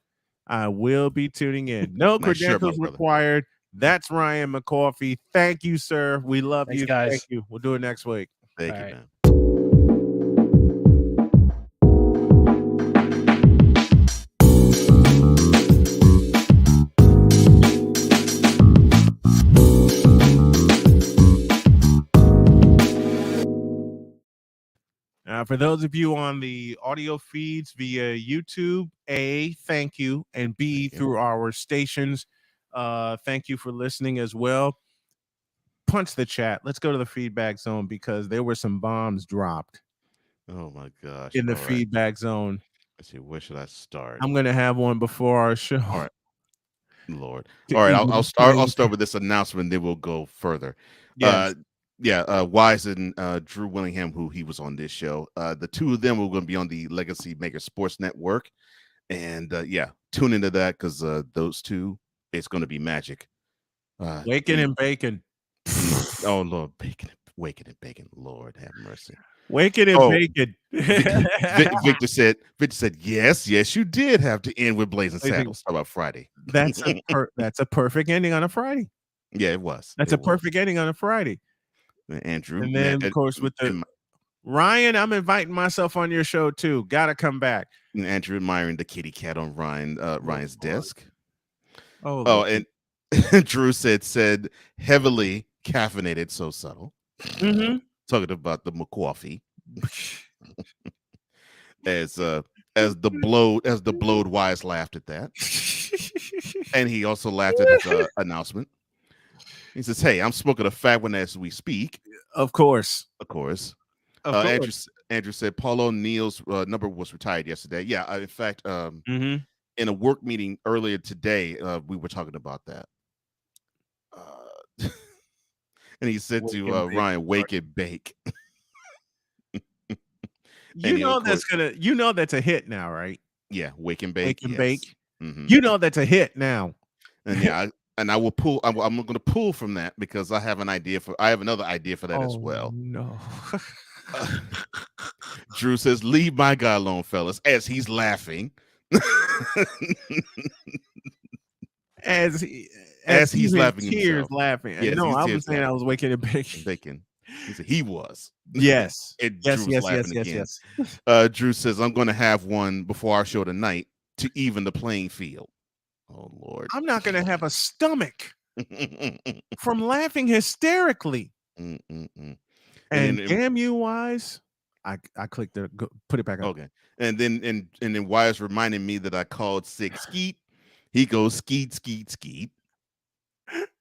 No credentials required. That's Ryan McCarthy. Thank you, sir. We love you. Guys. Thank you. We'll do it next week. Thank you, man. For those of you on the audio feeds via YouTube, A, thank you, and B, through our stations, thank you for listening as well. Punch the chat. Let's go to the feedback zone because there were some bombs dropped. Oh my gosh! In the feedback zone. Let's see, where should I start? I'm gonna have one before our show. All right. Lord. All right, I'll start with this announcement, then we'll go further. Yes. Wise and Drew Willingham, who he was on this show. The two of them were going to be on the Legacy Maker Sports Network. And tune into that because those two, it's going to be magic. Waking and bacon. Oh, Lord. Waking and bacon. Lord, have mercy. Waking and bacon. Victor said, yes, you did have to end with Blazing Saddles. How about Friday? That's a perfect ending on a Friday. Yeah, it was. That's a perfect ending on a Friday. Andrew, and then of course with Ryan, I'm inviting myself on your show too. Gotta come back. And Andrew admiring the kitty cat on Ryan's desk. And Drew said heavily caffeinated, so subtle. Mm-hmm. Talking about the McCoffee. as the blowed Wise laughed at that. And he also laughed at his announcement. He says, "Hey, I'm smoking a fat one as we speak." Of course. Andrew said Paul O'Neill's number was retired yesterday. Yeah, in fact, in a work meeting earlier today, we were talking about that. And he said to Ryan, "Wake and bake." That's a hit now, right? Yeah, wake and bake. Wake and bake. Mm-hmm. That's a hit now. And and I will pull. I'm going to pull from that because I have another idea for that as well. No. Drew says, "Leave my guy alone, fellas," as he's laughing. as he's laughing, tears laughing. Yes, no, I was saying laughing. I was waking and baking. He said he was. Yes. Yes. Drew says, "I'm going to have one before our show tonight to even the playing field." Oh Lord! I'm not going to have a stomach from laughing hysterically. And damn you, Wise! I clicked there. Put it back up. Okay. And then Wise reminded me that I called Sick Skeet. He goes skeet,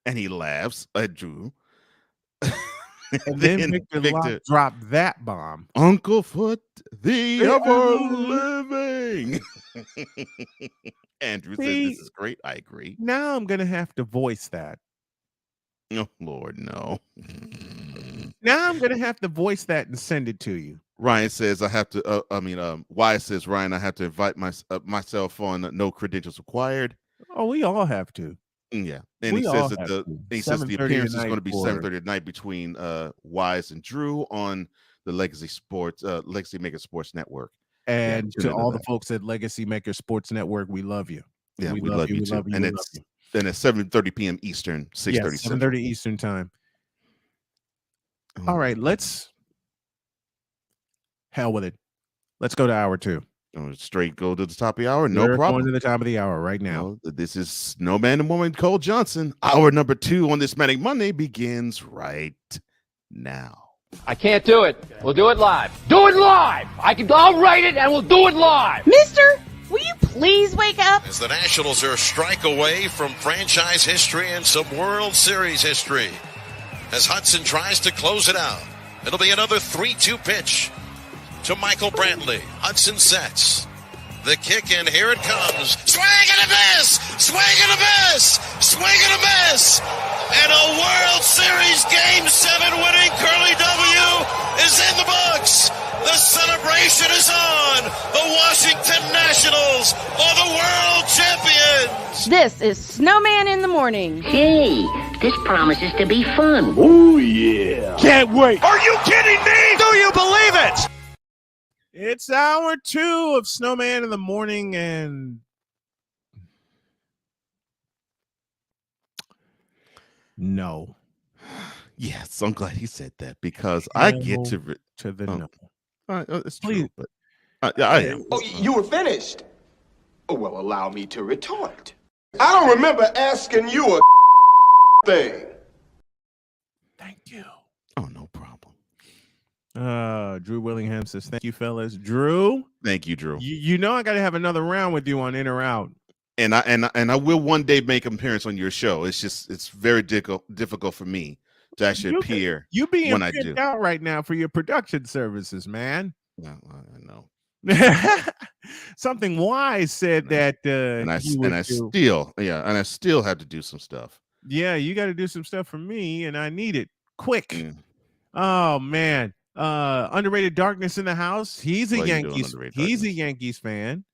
and he laughs at Drew. And then Victor dropped that bomb. Uncle Foot, the ever living. Andrew says this is great. I agree. Now I'm gonna have to voice that. Oh Lord, no. Now I'm gonna have to voice that and send it to you. Ryan says I have to. Wise says Ryan, I have to invite myself on. No credentials required. Oh, we all have to. Yeah, and he says that the appearance is going to be 7:30 at night between Wise and Drew on the Legacy Maker Sports Network. And to all the folks at Legacy Maker Sports Network, we love you. Yeah, we love you too. And it's 7:30 p.m. Eastern, 6:30 7:30 Eastern time. All right, let's hell with it. Let's go to hour 2. Straight go to the top of the hour. No problem. Going to the top of the hour right now. This is No Man and Woman Cole Johnson. Hour number 2 on this Manic Monday begins right now. I can't do it. We'll do it live. Do it live! I'll write it and we'll do it live! Mister, will you please wake up? As the Nationals are a strike away from franchise history and some World Series history. As Hudson tries to close it out. It'll be another 3-2 pitch to Michael Brantley. Hudson sets. The kick, and here it comes. Swing and a miss! Swing and a miss! Swing and a miss! And a World Series Game 7 winning Curly W is in the books! The celebration is on! The Washington Nationals are the world champions! This is Snowman in the Morning. Hey, this promises to be fun. Oh, yeah. Can't wait. Are you kidding me? Do you believe it? It's hour 2 of Snowman in the Morning, and no. Yes, I'm glad he said that because I get to the no. It's true, but I am. Oh, you were finished. Oh, well, allow me to retort. I don't remember asking you a thing. Thank you. Oh, no problem. Drew Willingham says, thank you, fellas. Drew. Thank you, Drew. You know I got to have another round with you on In or Out. And I will one day make an appearance on your show. It's very difficult for me to actually appear. You being when I do out right now for your production services, man. Yeah, I know. Something wise said that I still have to do some stuff. Yeah, you got to do some stuff for me, and I need it quick. Oh man, Underrated Darkness in the house. He's a Yankees fan.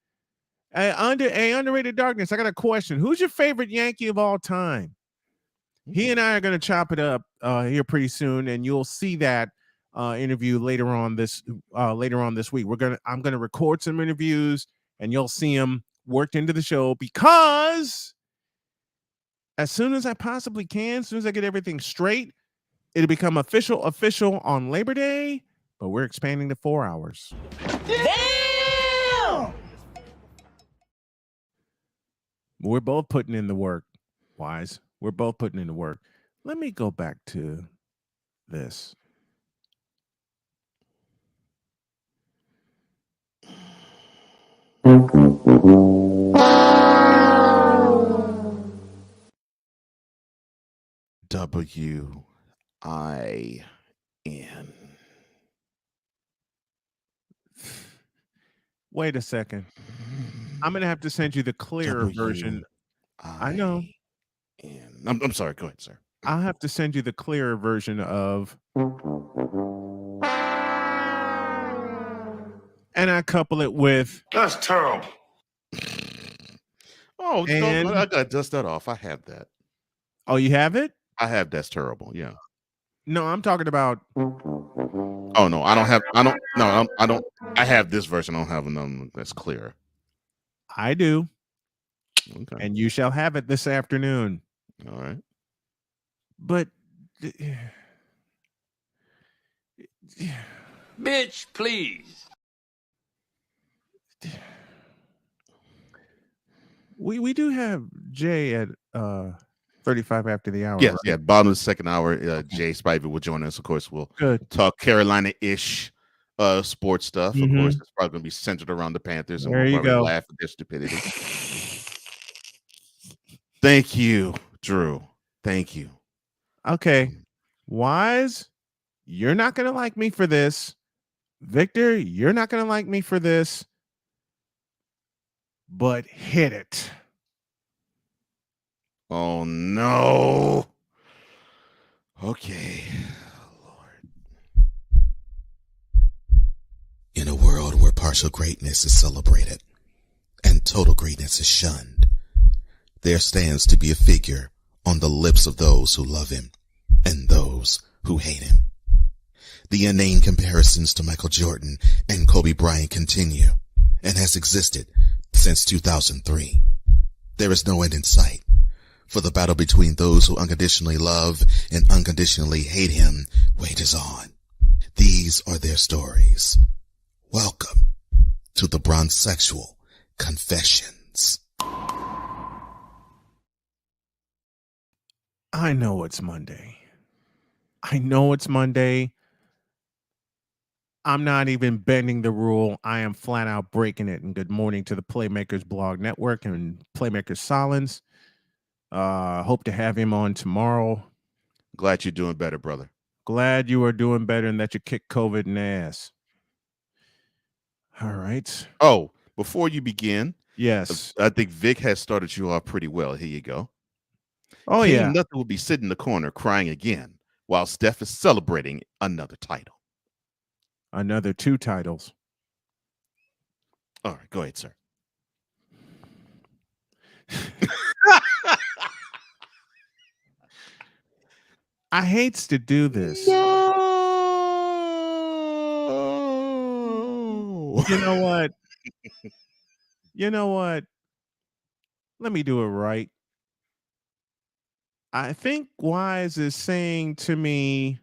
Underrated Darkness. I got a question. Who's your favorite Yankee of all time? He and I are going to chop it up here pretty soon, and you'll see that interview later on this week. I'm gonna record some interviews, and you'll see them worked into the show, because as soon as I possibly can, as soon as I get everything straight, it'll become official on Labor Day. But we're expanding to 4 hours. Damn! We're both putting in the work, Wise. We're both putting in the work. Let me go back to this. WIN. Wait a second. I'm gonna have to send you the clearer version. I know. I'm sorry. Go ahead, sir. I'll have to send you the clearer version of. And I couple it with. That's terrible. Oh, and, I gotta dust that off. I have that. Oh, you have it? I have that's terrible. Yeah. No, I'm talking about. Oh no, I don't have. I don't. I have this version. I don't have another that's clear. I do. Okay. And you shall have it this afternoon. All right. But. Bitch, please. We do have Jay at 35 after the hour. Yes, right? yeah. Bottom of the second hour, Jay Spivey will join us. Of course, we'll talk Carolina-ish sports stuff. Of course, it's probably going to be centered around the Panthers, and we'll probably laugh at their stupidity. Thank you, Drew. Thank you. Okay. Wise, you're not going to like me for this. Victor, you're not going to like me for this. But hit it. Oh, no. Okay. Lord. In a world where partial greatness is celebrated and total greatness is shunned, there stands to be a figure on the lips of those who love him and those who hate him. The inane comparisons to Michael Jordan and Kobe Bryant continue and has existed since 2003. There is no end in sight, for the battle between those who unconditionally love and unconditionally hate him wages on. These are their stories. Welcome to the Bronsexual Confessions. I know it's Monday. I'm not even bending the rule. I am flat out breaking it. And good morning to the Playmakers Blog Network and Playmakers Solins. Hope to have him on tomorrow. Glad you're doing better, brother. Glad you are doing better and that you kicked COVID in the ass. All right. Oh, before you begin, yes, I think Vic has started you off pretty well. Here you go. Oh, King yeah. Nothing will be sitting in the corner crying again while Steph is celebrating another title. Another 2 titles. All right, go ahead, sir. I hates to do this. No. You know what? You know what? Let me do it right. I think Wise is saying to me,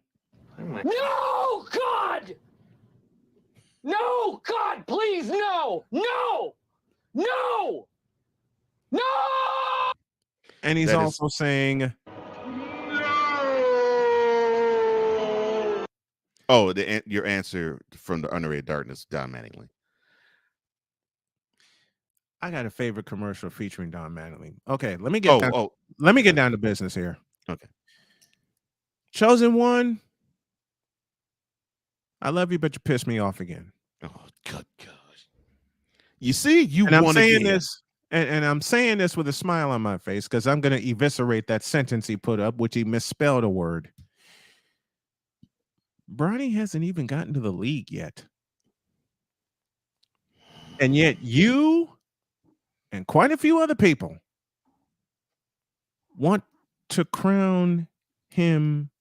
No, God! No, God, please, no! No! No! No! and he's That is- also saying, Oh, your answer from the Underrated Darkness, Don Mattingly. I got a favorite commercial featuring Don Mattingly. Okay, let me get down to business here. Okay. Chosen One, I love you, but you pissed me off again. Oh, good gosh. You see, you And I'm won saying again. this, and I'm saying this with a smile on my face because I'm going to eviscerate that sentence he put up, which he misspelled a word. Bronny hasn't even gotten to the league yet. And yet you and quite a few other people want to crown him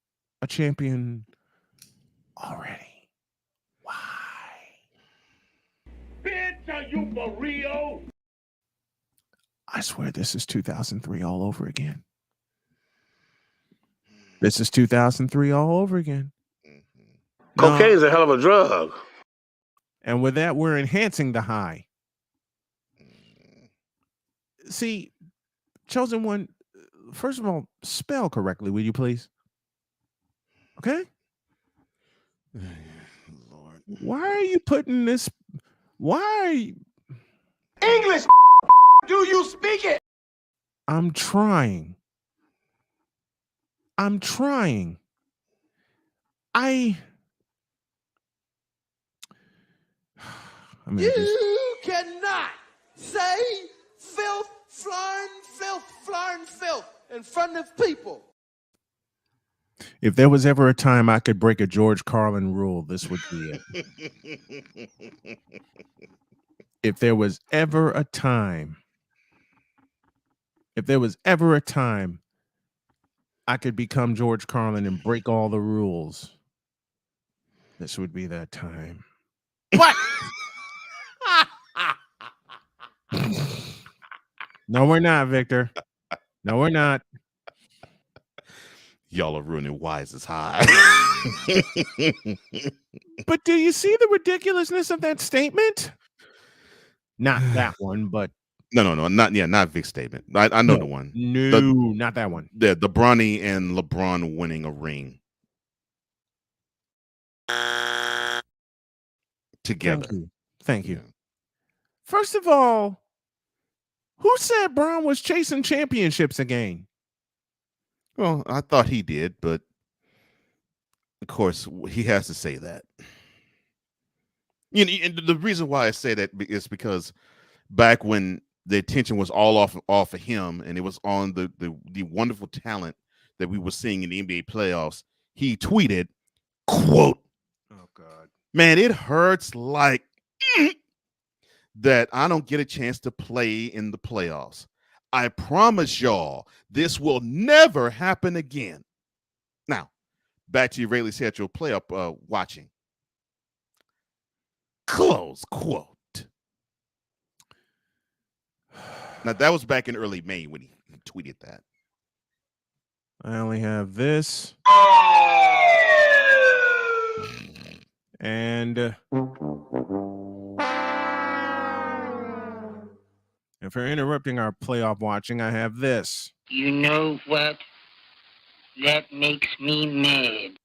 a champion already. Why? Bitch, are you for real? I swear this is 2003 all over again. This is 2003 all over again. Cocaine's a hell of a drug. And with that, we're enhancing the high. See, Chosen One, first of all, spell correctly, will you please? Okay? Lord. Why are you putting this? Why are you? English, do you speak it? I'm trying. I mean, You cannot say filth, flying filth in front of people. if there was ever a time I could break a George Carlin rule, this would be it. If there was ever a time I could become George Carlin and break all the rules, this would be that time. What? No, we're not, Victor. No, we're not. Y'all are ruining Wise's high. But do you see the ridiculousness of that statement? Not that one, but No, not Vic's statement. I know the one. No, not that one. The Bronny and LeBron winning a ring together. Thank you. First of all, who said Bron was chasing championships again? Well, I thought he did, but of course he has to say that. You know, and the reason why I say that is because back when the attention was all off of him, and it was on the wonderful talent that we were seeing in the NBA playoffs, he tweeted, quote, "Oh God, man, it hurts like that I don't get a chance to play in the playoffs. I promise y'all this will never happen again." Now, back to your regularly scheduled playoff watching. Close quote. Now, that was back in early May when he tweeted that. I only have this. And if you're interrupting our playoff watching, I have this. You know what? That makes me mad.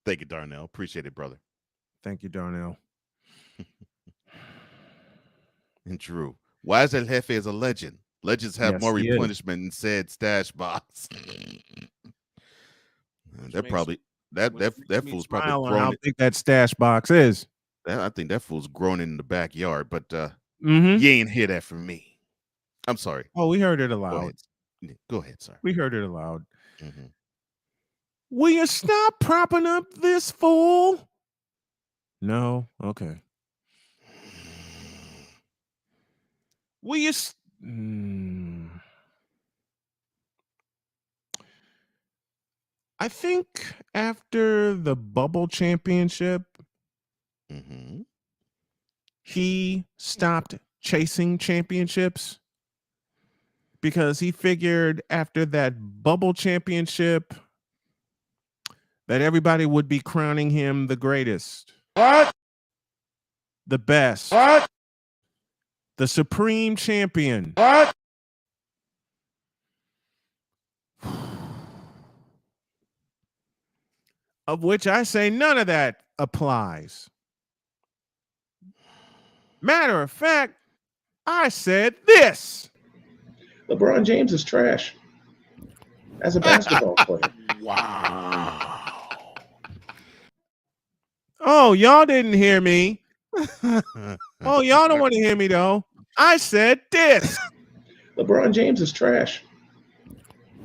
Thank you, Darnell. Appreciate it, brother. Thank you, Darnell. And Drew, why is El Jefe is a legend? Legends have Yes, more he is. replenishment than said stash box. They're probably that fool's probably Smile on grown. how big that stash box is. I think that fool's grown in the backyard, but Mhm. you ain't hear that from me. I'm sorry. Oh, we heard it aloud. Go ahead, sir. We heard it aloud. Mm-hmm. Will you stop propping up this fool? No? Okay. Will you... I think after the bubble championship, he stopped chasing championships because he figured after that bubble championship that everybody would be crowning him the greatest. What? The best. What? The supreme champion. What? Of which I say none of that applies. Matter of fact, I said this. LeBron James is trash as a basketball player. Wow. Oh, y'all didn't hear me. Oh, y'all don't want to hear me, though. I said this. LeBron James is trash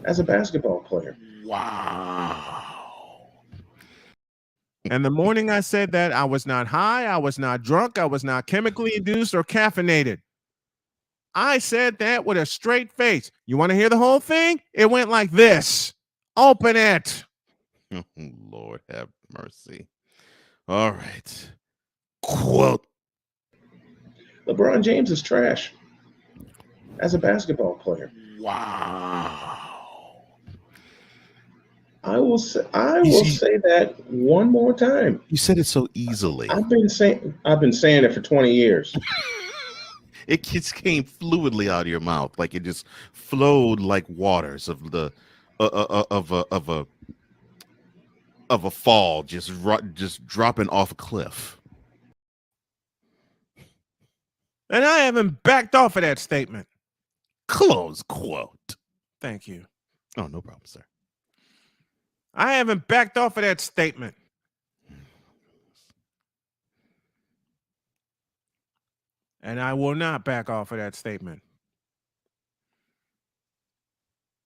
as a basketball player. Wow. And the morning I said that, I was not high, I was not drunk, I was not chemically induced or caffeinated. I said that with a straight face. You want to hear the whole thing? It went like this. Open it. Lord have mercy. All right. Quote. LeBron James is trash as a basketball player. Wow. I will say that one more time. You said it so easily. I've been saying it for 20 years. It just came fluidly out of your mouth, like it just flowed like waters of the of a fall, just dropping off a cliff. And I haven't backed off of that statement. Close quote. Thank you. Oh, no problem, sir. I haven't backed off of that statement. And I will not back off of that statement.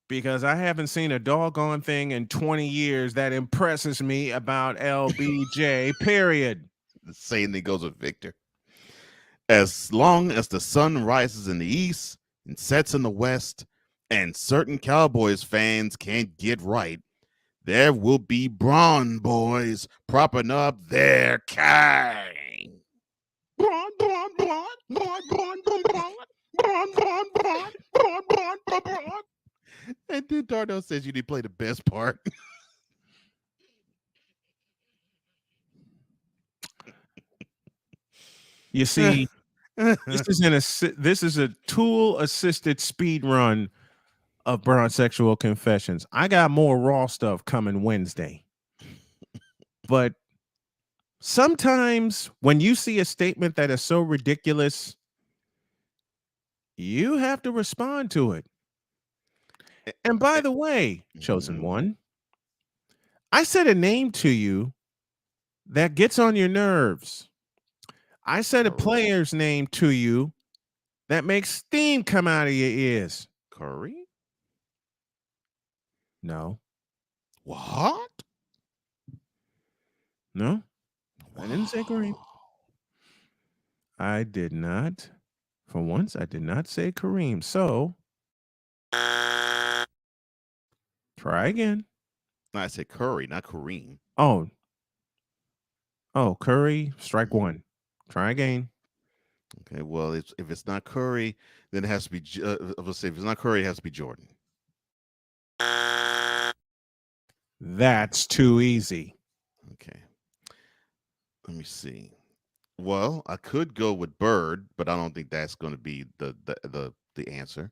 Because I haven't seen a doggone thing in 20 years that impresses me about LBJ, period. The same thing goes with Victor. As long as the sun rises in the east and sets in the west, and certain Cowboys fans can't get right, there will be Braun boys propping up their king. Braun, Braun, Braun, Braun, Braun, Braun, Braun, Braun, Braun, Braun, Braun, Braun, Braun, Braun. And then Darnell says you need to play the best part. You see, this is a tool-assisted speed run of Bronsexual Confessions. I got more raw stuff coming Wednesday. But sometimes when you see a statement that is so ridiculous, you have to respond to it. And by the way, chosen one, I said a name to you that gets on your nerves. I said a player's name to you that makes steam come out of your ears. Curry? No. What? No. I didn't say Kareem. I did not. For once, I did not say Kareem. So try again. No, I said Curry, not Kareem. Oh, Curry, strike one. Try again. Okay, well, if it's not Curry, then it has to be. Let's say if it's not Curry, it has to be Jordan. That's too easy. Okay. Let me see. Well, I could go with Bird, but I don't think that's going to be the answer.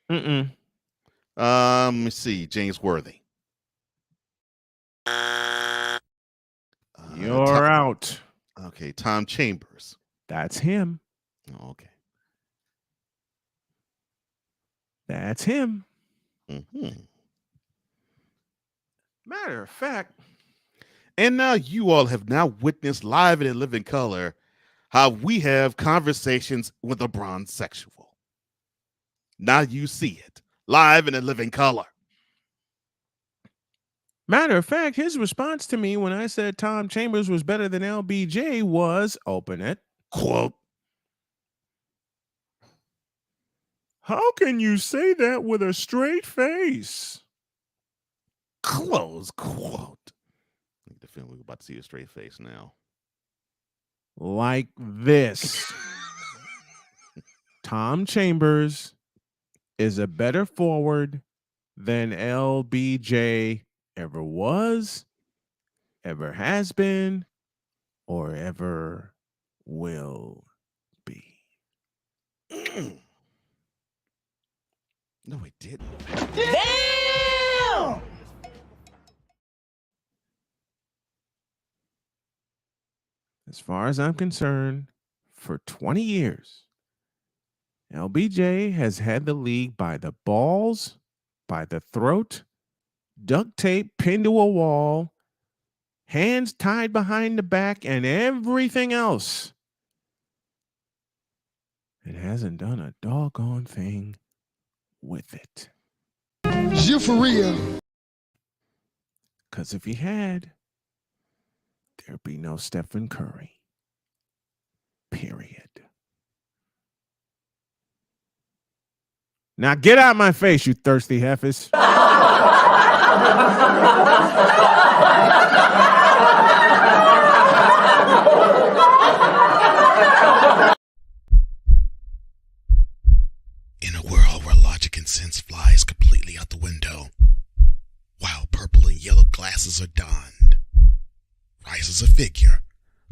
Let me see. James Worthy. You're out. Okay, Tom Chambers. That's him. Oh, okay. That's him. Mm-hmm. Matter of fact. And now you all have now witnessed live and in living color how we have conversations with a Bronsexual. Now you see it live and in living color. Matter of fact, his response to me when I said Tom Chambers was better than LBJ was, open it, quote, "How can you say that with a straight face?" Close quote. I get the feeling we're about to see a straight face now. Like this. Tom Chambers is a better forward than LBJ ever was, ever has been, or ever will be. No, it didn't. Damn! As far as I'm concerned, for 20 years, LBJ has had the league by the balls, by the throat, duct tape pinned to a wall, hands tied behind the back, and everything else. It hasn't done a doggone thing with it. You for real? Because if he had, there'd be no Stephen Curry. Period. Now get out my face, you thirsty heifers. In a world where logic and sense flies completely out the window, while purple and yellow glasses are donned, rises a figure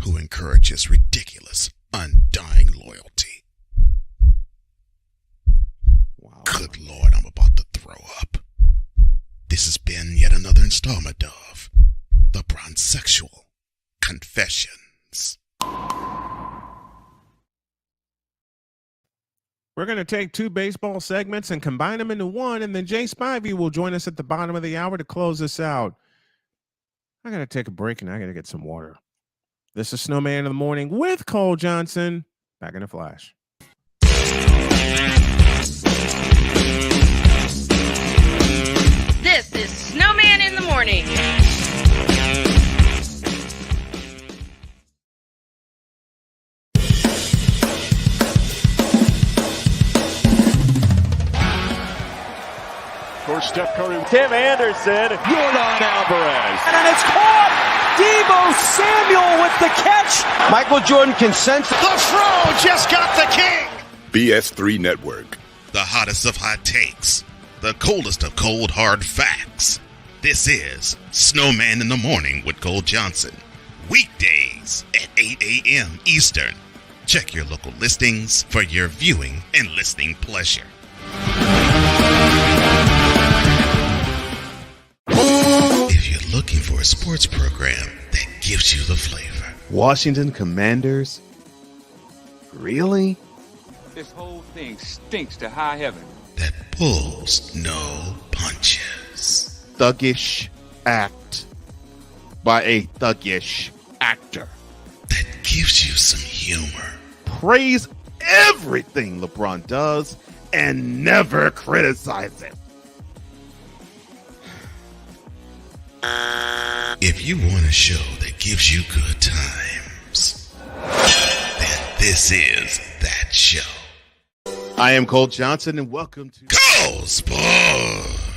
who encourages ridiculous, undying loyalty. Wow. Good Lord, I'm about to throw up. This has been yet another installment of the Bronsexual Confessions. We're going to take two baseball segments and combine them into one, and then Jay Spivey will join us at the bottom of the hour to close this out. I got to take a break, and I got to get some water. This is Snowman in the Morning with Cole Johnson. Back in a flash. This is Snowman in the Morning. Of course, Steph Curry, Tim Anderson, Yordan Alvarez. And it's caught! Debo Samuel with the catch! Michael Jordan consents. The Fro just got the king! BS3 Network. The hottest of hot takes. The coldest of cold, hard facts. This is Snowman in the Morning with Cole Johnson. Weekdays at 8 a.m. Eastern. Check your local listings for your viewing and listening pleasure. If you're looking for a sports program that gives you the flavor. Washington Commanders? Really? This whole thing stinks to high heaven. That pulls no punches. Thuggish act by a thuggish actor. That gives you some humor. Praise everything LeBron does and never criticize it. If you want a show that gives you good times, then this is that show. I am Cole Johnson, and welcome to Cole Sports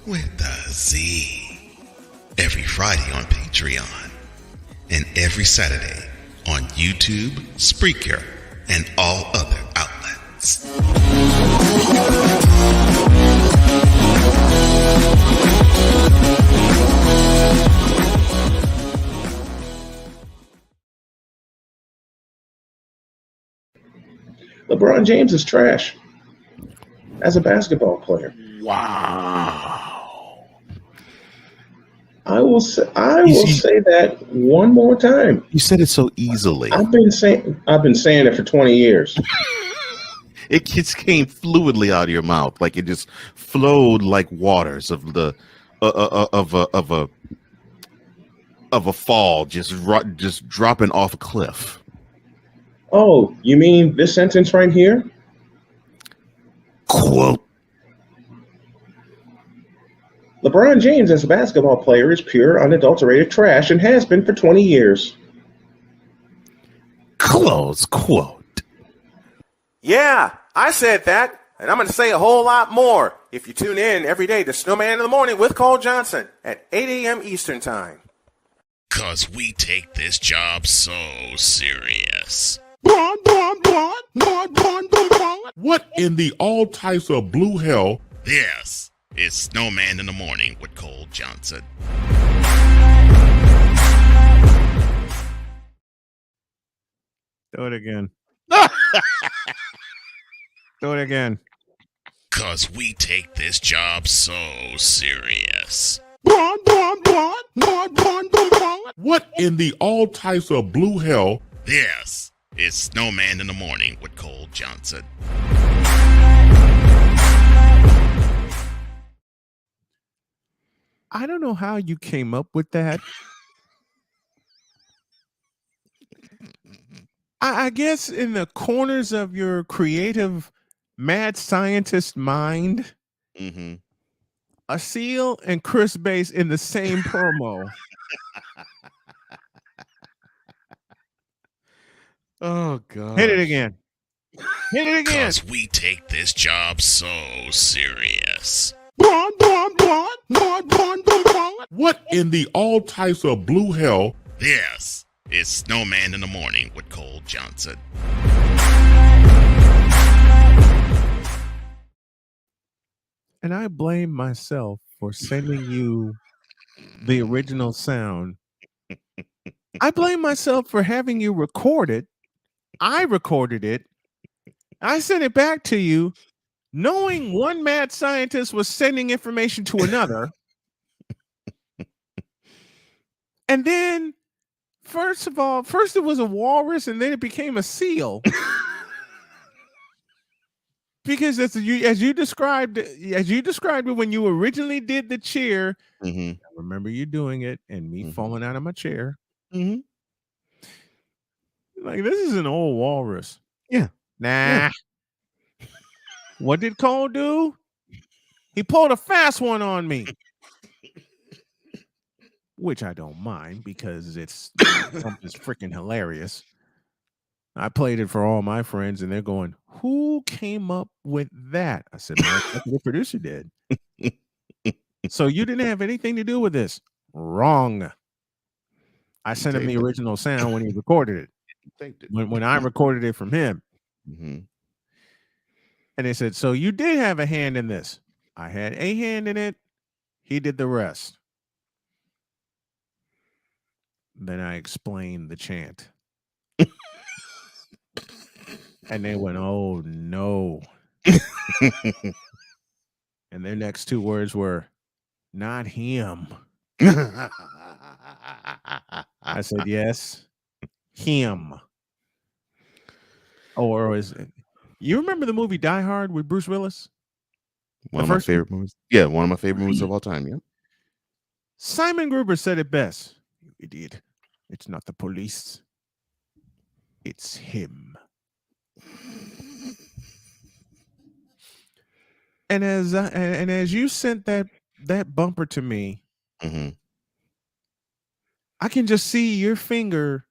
with a Z. Every Friday on Patreon, and every Saturday on YouTube, Spreaker, and all other outlets. LeBron James is trash as a basketball player. Wow. I will say that one more time. You said it so easily. I've been saying it for 20 years. It just came fluidly out of your mouth, like it just flowed like waters of the of a fall, just dropping off a cliff. Oh, you mean this sentence right here? Quote. LeBron James as a basketball player is pure, unadulterated trash and has been for 20 years. Close quote. Yeah, I said that. And I'm going to say a whole lot more if you tune in every day to Snowman in the Morning with Cole Johnson at 8 a.m. Eastern Time. 'Cause we take this job so serious. What in the all types of blue hell? Yes, it's Snowman in the Morning with Cole Johnson. Do it again. Do it again. 'Cause we take this job so serious. What in the all types of blue hell? Yes, it's Snowman in the Morning with Cole Johnson. I don't know how you came up with that. I guess in the corners of your creative mad scientist mind, a seal and Chris Bass in the same promo. Oh, God. Hit it again. Hit it again. 'Cause we take this job so serious. What in the all types of blue hell? Yes, it's Snowman in the Morning with Cole Johnson. And I blame myself for sending you the original sound. I blame myself for having you record it. I recorded it. I sent it back to you, knowing one mad scientist was sending information to another. And then, first it was a walrus, and then it became a seal. Because as you described it when you originally did the chair, I remember you doing it and me falling out of my chair. Like, this is an old walrus. Yeah. Nah. Yeah. What did Cole do? He pulled a fast one on me. Which I don't mind because it's freaking hilarious. I played it for all my friends and they're going, who came up with that? I said, my executive producer did. So you didn't have anything to do with this. Wrong. I sent him the original sound when he recorded it. When I recorded it from him. And they said, so you did have a hand in this. I had a hand in it. He did the rest. Then I explained the chant. And they went, oh, no. And their next two words were, not him. I said, yes, him. Or is it? You remember the movie Die Hard with Bruce Willis? One of my favorite movies. Yeah, one of my favorite movies of all time. Yeah. Simon Gruber said it best. You idiot. It's not the police. It's him. And as you sent that bumper to me, I can just see your finger.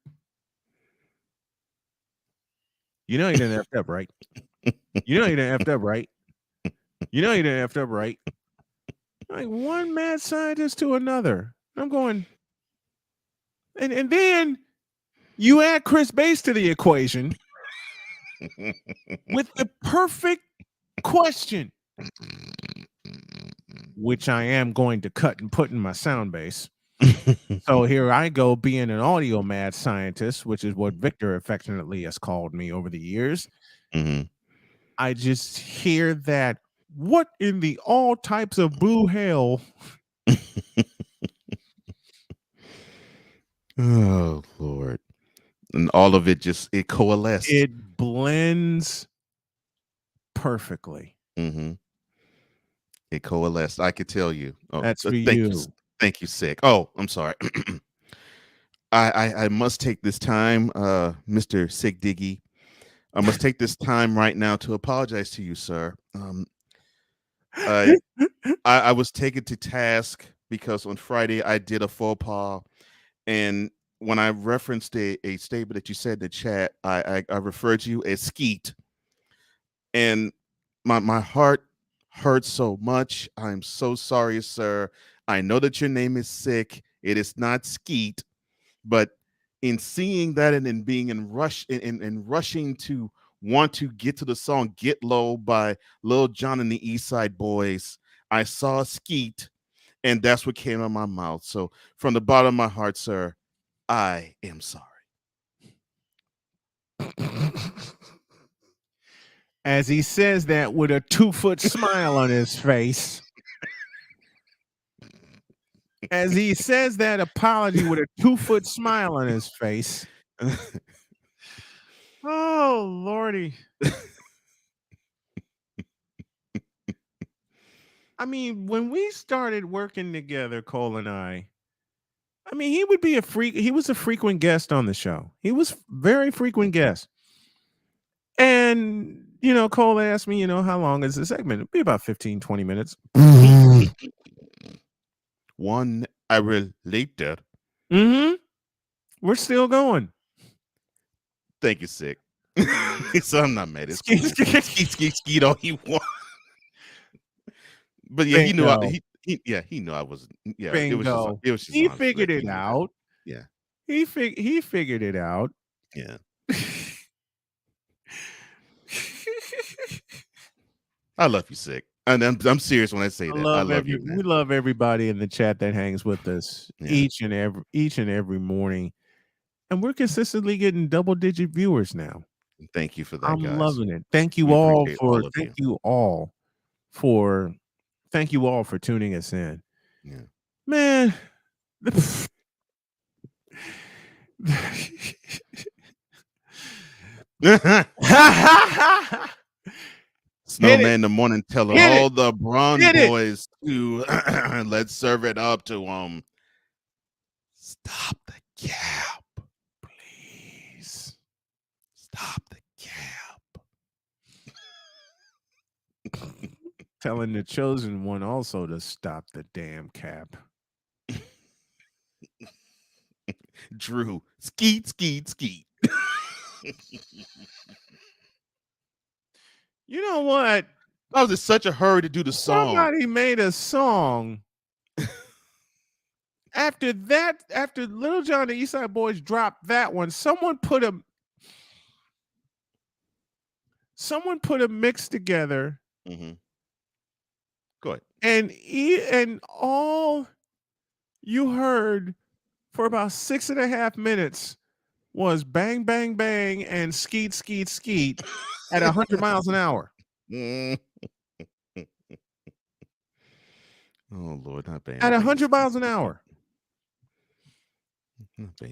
You know you didn't effed up, right? You know you didn't effed up, right? You know you didn't effed up, right? Like one mad scientist to another. I'm going, and then you add Chris Bass to the equation with the perfect question, which I am going to cut and put in my sound base. So here I go being an audio mad scientist, which is what Victor affectionately has called me over the years. I just hear that. What in the all types of blue hell? Oh, Lord. And all of it it coalesced. It blends perfectly. It coalesced. I could tell you. Oh, that's for thank you. Thank you, Sick. Oh, I'm sorry. I must take this time, Mr. Sig Diggy. I must take this time right now to apologize to you, sir. I was taken to task because on Friday I did a faux pas, and when I referenced a statement that you said in the chat, I referred to you as Skeet, and my heart hurts so much. I'm so sorry, sir. I know that your name is Sick. It is not Skeet, but in seeing that and in being in rushing to want to get to the song "Get Low" by Lil Jon and the East Side Boys, I saw Skeet, and that's what came out of my mouth. So from the bottom of my heart, sir, I am sorry. As he says that with a 2-foot smile on his face. As he says that apology with a 2-foot smile on his face. Oh, Lordy. I mean, when we started working together, Cole and I mean, he would be he was a frequent guest on the show. He was very frequent guest. And, Cole asked me, how long is the segment? It'd be about 15, 20 minutes. 1 hour later. Mm-hmm. We're still going. Thank you, Sick. So I'm not mad at Skeet all he wants. But yeah, he knew he knew I wasn't. Yeah, Bingo. it was just he figured it out. Yeah. He figured it out. Yeah. I love you, Sick. And I'm serious when I say that. I love you, man. We love everybody in the chat that hangs with us each and every morning. And we're consistently getting double-digit viewers now. Thank you for that, I'm guys. loving it. Thank you all for tuning us in. Yeah. Man. Snowman in the morning telling all the Bron boys to let's serve it up to stop the cap, please. Stop the cap. Telling the chosen one also to stop the damn cap. Drew, skeet. You know what? I was in such a hurry to do the song. Somebody made a song. After Lil Jon and the East Side Boys dropped that one, someone put a mix together. Mm-hmm. Go ahead. And all you heard for about 6.5 minutes was bang, bang, bang, and skeet at 100 miles an hour. Oh, Lord, not bang. At 100 miles an hour.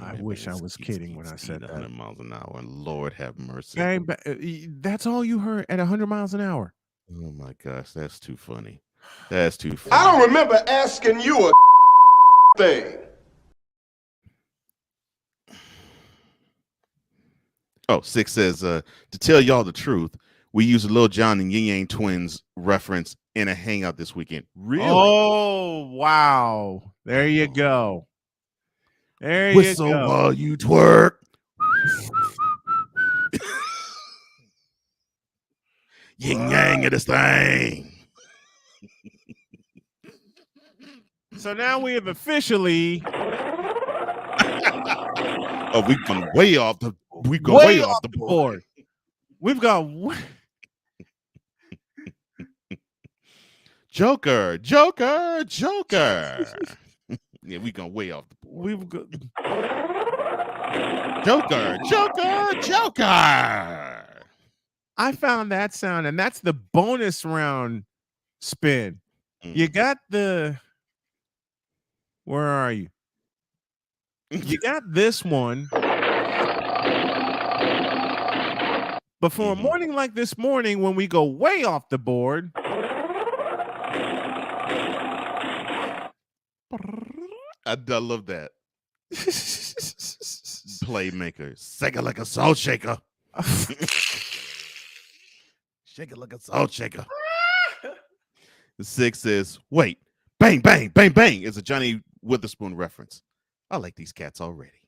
I wish I was kidding when I said that. 100 miles an hour. Lord have mercy. Bang, bang, that's all you heard at 100 miles an hour. Oh, my gosh. That's too funny. That's too funny. I don't remember asking you a thing. Oh, Six says, to tell y'all the truth, we used Lil Jon and Yin Yang Twins reference in a hangout this weekend. Really? Oh, wow. There you go. There Whistle you go. while you twerk. Yin Yang of this thing. So now we have officially we come way off the board. We've got Joker. Yeah, we gone way off the board. We've got Joker. I found that sound, and that's the bonus round spin. You got the where are you? You got this one. But for a morning like this morning, when we go way off the board, I love that. Playmaker. Shake it like a salt shaker. Shake it like a salt shaker. The Six says, wait, bang, bang, bang, bang is a Johnny Witherspoon reference. I like these cats already.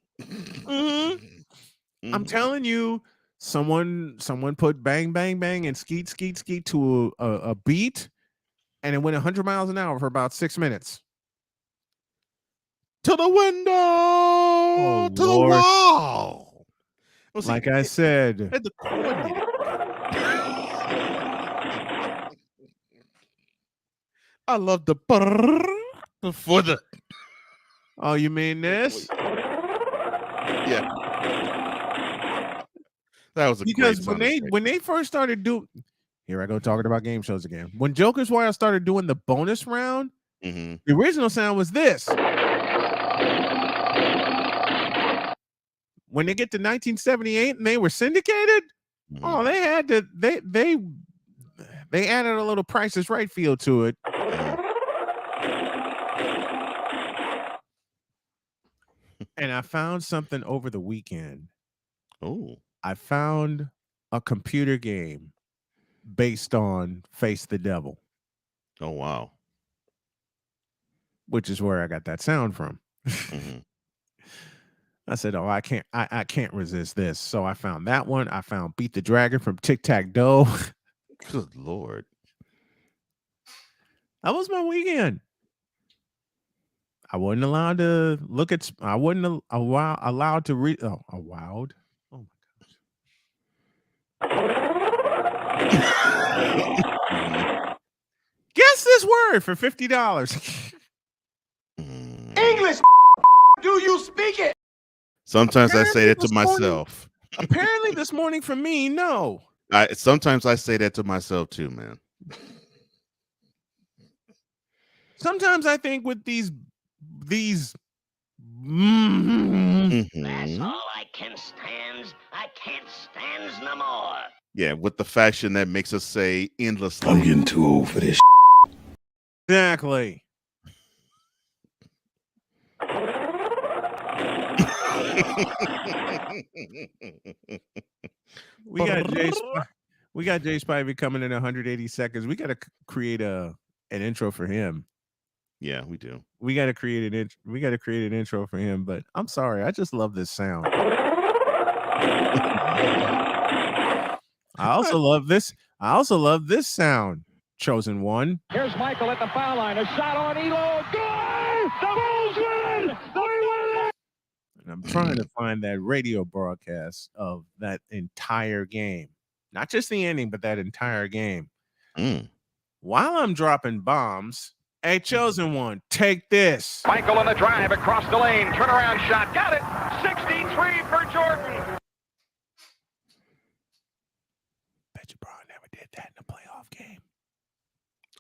I'm telling you, someone put bang, bang, bang and skeet, skeet, skeet to a beat, and it went 100 miles an hour for about 6 minutes. To the window, to the wall. Well, like I said, had to coordinate it. I love the before the. Oh, you mean this? Yeah. That was a because great when they first started doing. Here I go talking about game shows again. When Joker's Wild started doing the bonus round, the original sound was this. When they get to 1978 and they were syndicated, oh, they had to they added a little Price is Right feel to it. And I found something over the weekend. Oh. I found a computer game based on Face the Devil. Oh, wow. Which is where I got that sound from. I said, "Oh, I can't resist this." So I found that one. I found Beat the Dragon from Tic Tac Toe. Good Lord. That was my weekend. I wasn't allowed to look at. I wasn't allowed to read. Oh, allowed. Oh my gosh. Guess this word for $50. English. Do you speak it? Sometimes I say that to myself. Apparently, this morning for me, no. Sometimes I say that to myself too, man. Sometimes I think with these. That's all I can stand. I can't stand no more. Yeah, with the fashion that makes us say endlessly. I'm getting too old for this. Exactly. We got Jay Spivey coming in 180 seconds. We got to create an intro for him. Yeah, we do. We got to create an intro for him. But I'm sorry, I just love this sound. I also love this sound. Chosen one. Here's Michael at the foul line. A shot on Elo. Good! The Bulls win! They win it! And I'm trying to find that radio broadcast of that entire game. Not just the ending, but that entire game. While I'm dropping bombs, a chosen one, take this. Michael on the drive across the lane. Turnaround shot. Got it. 63 for Jordan. Bet you Bron never did that in a playoff game.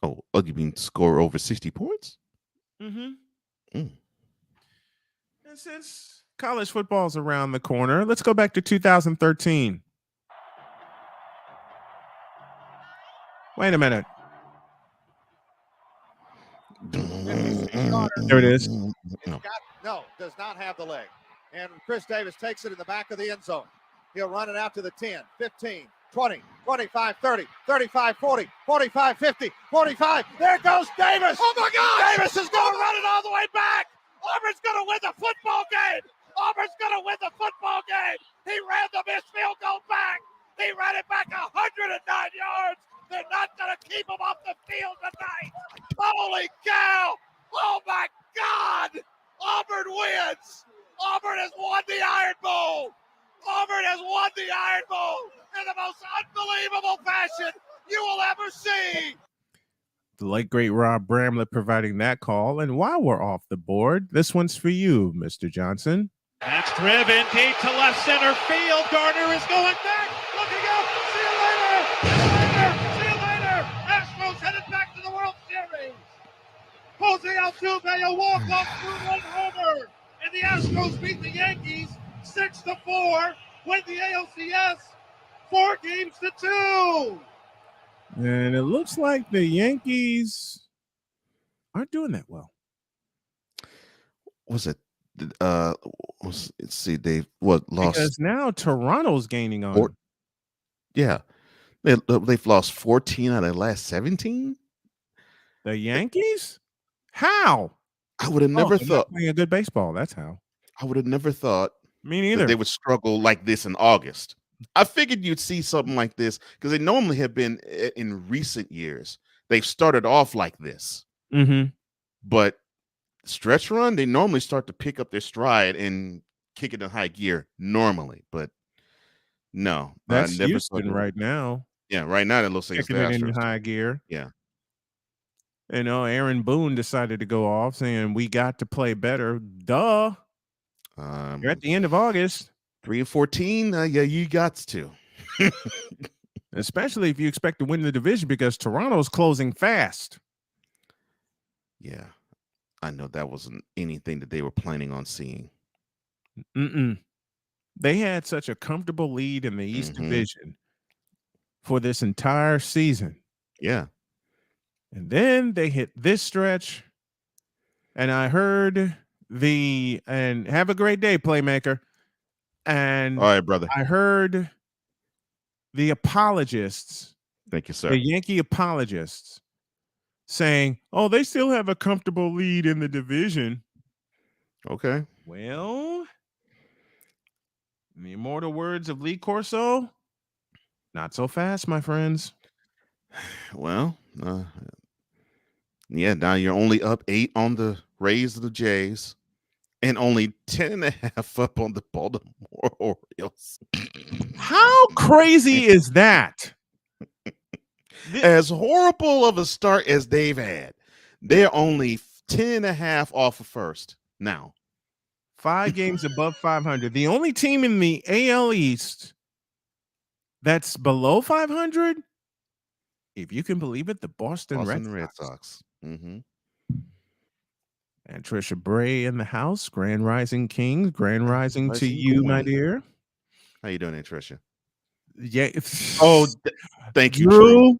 Oh, you mean score over 60 points? And since college football's around the corner, let's go back to 2013. Wait a minute. There it is. No, does not have the leg. And Chris Davis takes it in the back of the end zone. He'll run it out to the 10, 15, 20, 25, 30, 35, 40, 45, 50, 45. There goes Davis. Oh, my God. Davis is going to run it all the way back. Auburn's going to win the football game. Auburn's going to win the football game. He ran the missed field goal back. He ran it back 109 yards. They're not going to keep him off the field tonight. Holy cow. Oh, my God. Auburn wins. Auburn has won the Iron Bowl. Auburn has won the Iron Bowl in the most unbelievable fashion you will ever see. The late, great Rob Bramlett providing that call. And while we're off the board, this one's for you, Mr. Johnson. That's driven deep to left center field. Gardner is going back. Looking up. See you later. See you later. Astros headed back to the World Series. Jose Altuve, a walk-off 2-run homer. And the Astros beat the Yankees 6-4. Win the ALCS 4-2. And it looks like the Yankees aren't doing that well. Was it? Let's see. They lost because now Toronto's gaining on them. Yeah, they've lost 14 out of the last 17. The Yankees? How? I would have never thought playing a good baseball. That's how. I would have never thought. Me neither. They would struggle like this in August. I figured you'd see something like this because they normally have been in recent years. They've started off like this, but stretch run, they normally start to pick up their stride and kick it in high gear normally. But no, That's I never Houston right now. Yeah, right now it looks like it's the Kicking it in Astros. high gear. Yeah. You know, Aaron Boone decided to go off saying we got to play better. Duh. You're at the end of August. 3-14. Yeah, you got to. Especially if you expect to win the division because Toronto's closing fast. Yeah. I know that wasn't anything that they were planning on seeing. They had such a comfortable lead in the East Division for this entire season. Yeah. And then they hit this stretch. And I heard and have a great day, Playmaker. And all right, brother. I heard the apologists. Thank you, sir. The Yankee apologists saying, oh, they still have a comfortable lead in the division. Okay. Well, in the immortal words of Lee Corso, not so fast, my friends. Well, yeah, now you're only up 8 on the Rays of the Jays and only 10.5 up on the Baltimore Orioles. How crazy is that? As horrible of a start as they've had, they're only 10.5 off of first now. 5 games above 500. The only team in the AL East that's below 500, if you can believe it, the Boston Red Sox. And Trisha Bray in the house. Grand Rising Kings. Grand Rising to you, my dear. How you doing, Trisha? Yeah. Oh, thank you, Drew.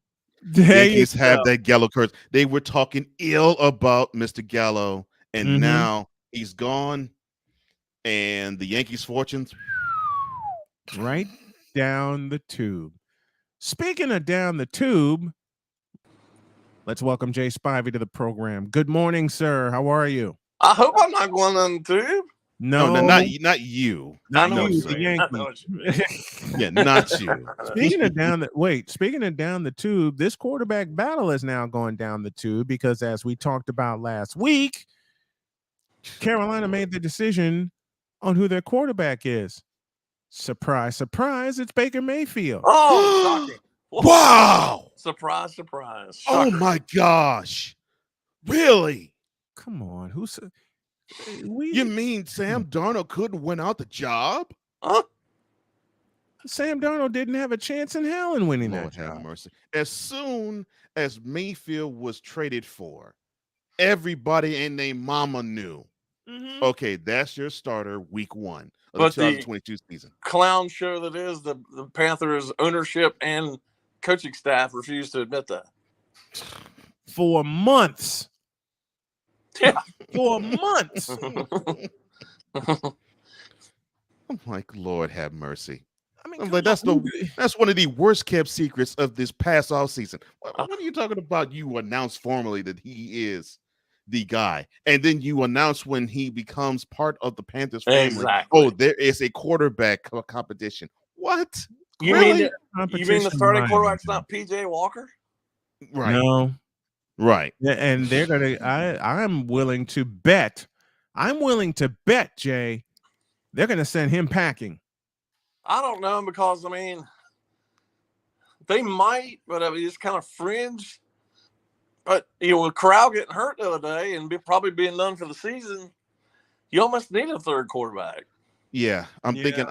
Yankees have that Gallo curse. They were talking ill about Mr. Gallo, and now he's gone. And the Yankees' fortunes right down the tube. Speaking of down the tube, let's welcome Jay Spivey to the program. Good morning, sir. How are you? I hope I'm not going on the tube. No, not you. Not no, you, sir. the Yankees. Yeah, not you. Speaking of down the tube, this quarterback battle is now going down the tube because, as we talked about last week, Carolina made the decision on who their quarterback is. Surprise, surprise, it's Baker Mayfield. Oh, shocking. Wow. Surprise, surprise. Shocker. Oh, my gosh. Really? Come on. You mean Sam Darnold couldn't win out the job? Huh? Sam Darnold didn't have a chance in hell in winning that job. Have mercy. As soon as Mayfield was traded for, everybody and their mama knew. Okay, that's your starter week 1 of the 2022 season. Clown show that is the Panthers ownership and coaching staff refused to admit that. For months. Yeah. For months. I'm like, Lord have mercy. I mean, I'm like, that's one of the worst kept secrets of this past off season. What are you talking about? You announced formally that he is the guy, and then you announce when he becomes part of the Panthers family. Exactly. Oh, there is a quarterback competition. What? You really? mean the starting quarterback's not PJ Walker? Right. No. Right. Yeah, and they're gonna. I'm willing to bet. Jay, they're gonna send him packing. I don't know, because I mean, they might, but I mean, it's kind of fringe. But with Corral getting hurt the other day and probably being done for the season, you almost need a third quarterback. Yeah, I'm thinking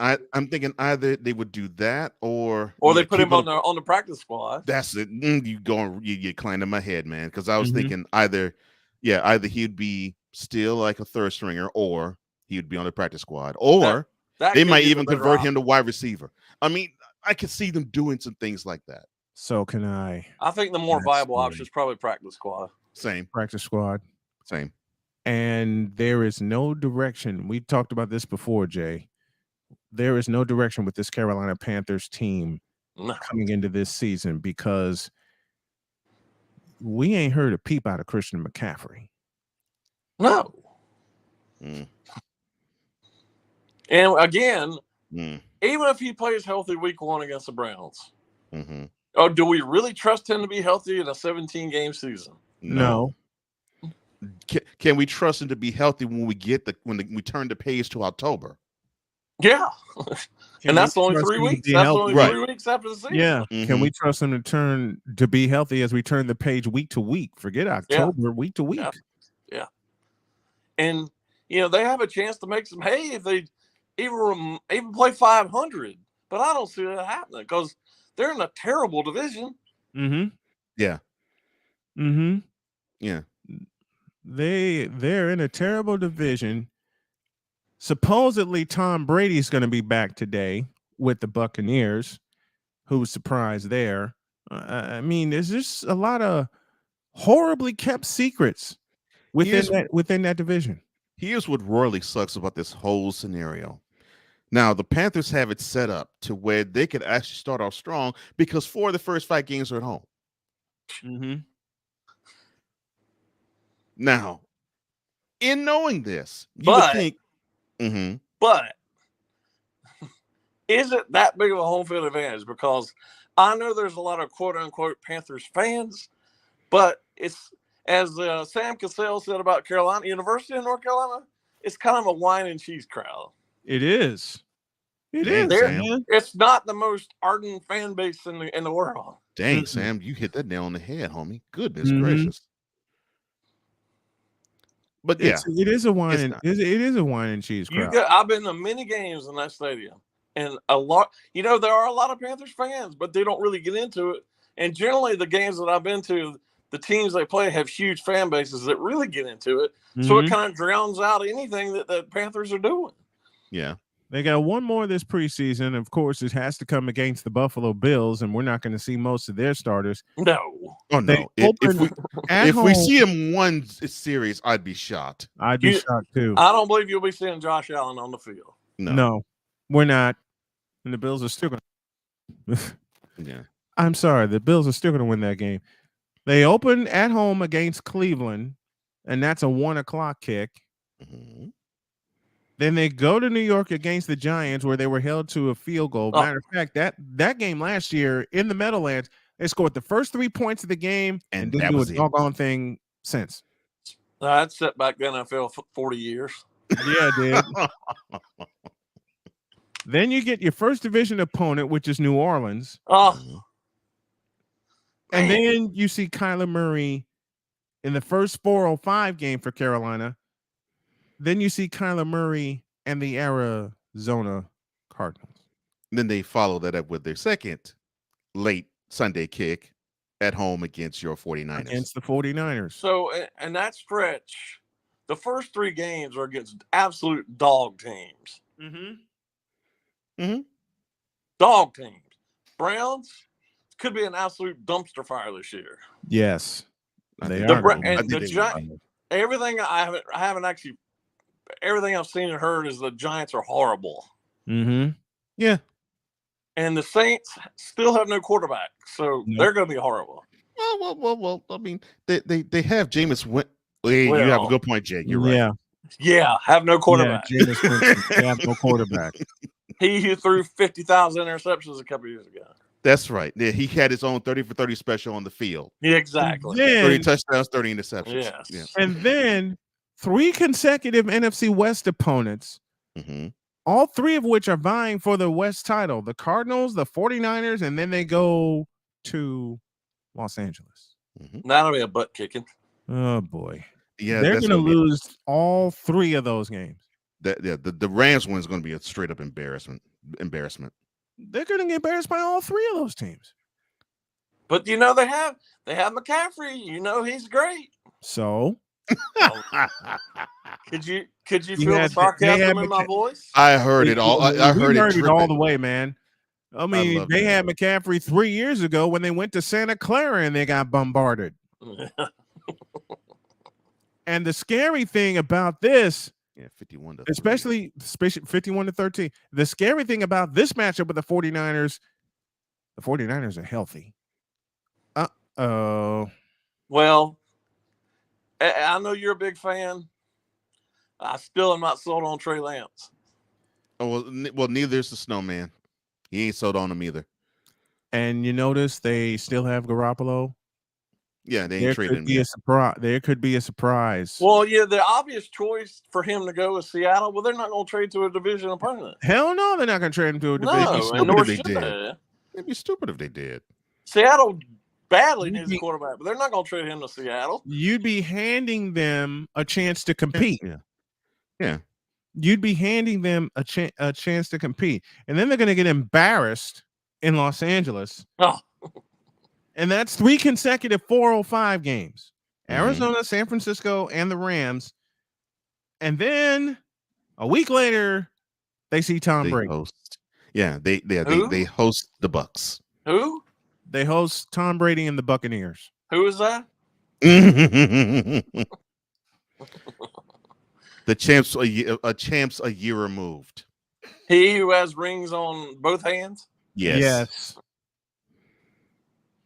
thinking either they would do that or they put him on the practice squad. That's it. You climbed in my head, man, because I was thinking either he'd be still like a third stringer, or he would be on the practice squad, or they might even convert him to wide receiver. I mean, I could see them doing some things like that. So can I. I think the more viable option is probably practice squad. Same. Practice squad. Same. And there is no direction. We talked about this before, Jay. There is no direction with this Carolina Panthers team coming into this season, because we ain't heard a peep out of Christian McCaffrey. No. And again, Mm. even if he plays healthy week 1 against the Browns, Mm-hmm. oh, do we really trust him to be healthy in a 17-game season? No. Can we trust him to be healthy when we turn the page to October? Yeah. And that's only 3 weeks. That's only 3 weeks after the season. Yeah. Can we trust him to be healthy as we turn the page week to week? Forget October, week to week. Yeah. And they have a chance to make some hay if they even play 500. But I don't see that happening because they're in a terrible division. Mm-hmm. Yeah. Mm-hmm. Yeah. They're in a terrible division. Supposedly Tom Brady's going to be back today with the Buccaneers. Who was surprised there? I mean, there's just a lot of horribly kept secrets within that division. Here's what royally sucks about this whole scenario. Now, the Panthers have it set up to where they could actually start off strong because 4 of the first 5 games are at home. Mm-hmm. Now, in knowing this, you would think. Mm-hmm. But is it that big of a home field advantage? Because I know there's a lot of quote unquote Panthers fans, but it's as Sam Cassell said about Carolina, University of North Carolina, it's kind of a wine and cheese crowd. It is. Sam. It's not the most ardent fan base in the world. Dang, Sam, you hit that nail on the head, homie. Goodness gracious. But yeah, it is a wine. It is a wine and cheese crowd. I've been to many games in that stadium, and a lot. There are a lot of Panthers fans, but they don't really get into it. And generally, the games that I've been to, the teams they play have huge fan bases that really get into it. So it kind of drowns out anything that the Panthers are doing. Yeah. They got one more this preseason. Of course, it has to come against the Buffalo Bills, and we're not going to see most of their starters. No. Oh, no. If we see him one series, I'd be shocked. I'd be shocked, too. I don't believe you'll be seeing Josh Allen on the field. No, we're not. And the Bills are still going to. Yeah. I'm sorry. The Bills are still going to win that game. They open at home against Cleveland, and that's a 1:00 kick. Mm-hmm. Then they go to New York against the Giants, where they were held to a field goal. Matter of fact, that game last year in the Meadowlands, they scored the first 3 points of the game and didn't do a doggone thing since. That's set back the NFL for 40 years. Yeah, it did. Then you get your first division opponent, which is New Orleans. Oh. And then you see Kyler Murray in the first 405 game for Carolina. Then you see Kyler Murray and the Arizona Cardinals. Then they follow that up with their second late Sunday kick at home against your 49ers. Against the 49ers. So, in that stretch, the first 3 games are against absolute dog teams. Mm-hmm. Mm-hmm. Dog teams. Browns could be an absolute dumpster fire this year. Yes. They are. Everything I haven't actually. Everything I've seen and heard is the Giants are horrible. Mm-hmm. Yeah. And the Saints still have no quarterback, so they're going to be horrible. Well. I mean, they have Jameis Winston. You have a good point, Jay. You're right. Yeah. Have no quarterback. Yeah, Jameis Winston. They have no quarterback. He threw 50,000 interceptions a couple years ago. That's right. Yeah, he had his own 30 for 30 special on the field. Yeah, exactly. 30 touchdowns, 30 interceptions. Yes. Yeah. And then 3 consecutive NFC West opponents, all 3 of which are vying for the West title. The Cardinals, the 49ers, and then they go to Los Angeles. That'll be a butt kicking. Oh, boy. Yeah, they're going to lose all 3 of those games. The Rams one is going to be a straight up embarrassment. They're going to get embarrassed by all 3 of those teams. But they have McCaffrey. He's great. So could you feel the sarcasm in my voice? I heard it all. I heard it all the way, man. I mean, they had McCaffrey 3 years ago when they went to Santa Clara and they got bombarded. And the scary thing about this, 51 to especially 51-13. The scary thing about this matchup with the 49ers are healthy. Well, I know you're a big fan. I still am not sold on Trey Lance. Oh well, neither is the Snowman. He ain't sold on him either. And you notice they still have Garoppolo. Yeah, they ain't There traded could him be yet. a surprise. There could be a surprise. Well, yeah, the obvious choice for him to go is Seattle. Well, they're not going to trade to a division opponent. Hell no, they're not going to trade him to a division. No, and Stupid nor if they should did. they. It'd be stupid if they did. Seattle badly needs a quarterback, but they're not going to trade him to Seattle. You'd be handing them a chance to compete. Yeah. You'd be handing them a chance to compete, and then they're going to get embarrassed in Los Angeles. Oh. And that's 3 consecutive 405 games. Arizona, San Francisco, and the Rams. And then a week later, they see Tom Brady. Host. Yeah, they host the Bucks. Who? They host Tom Brady and the Buccaneers. Who is that? The champs a year removed. He who has rings on both hands? Yes.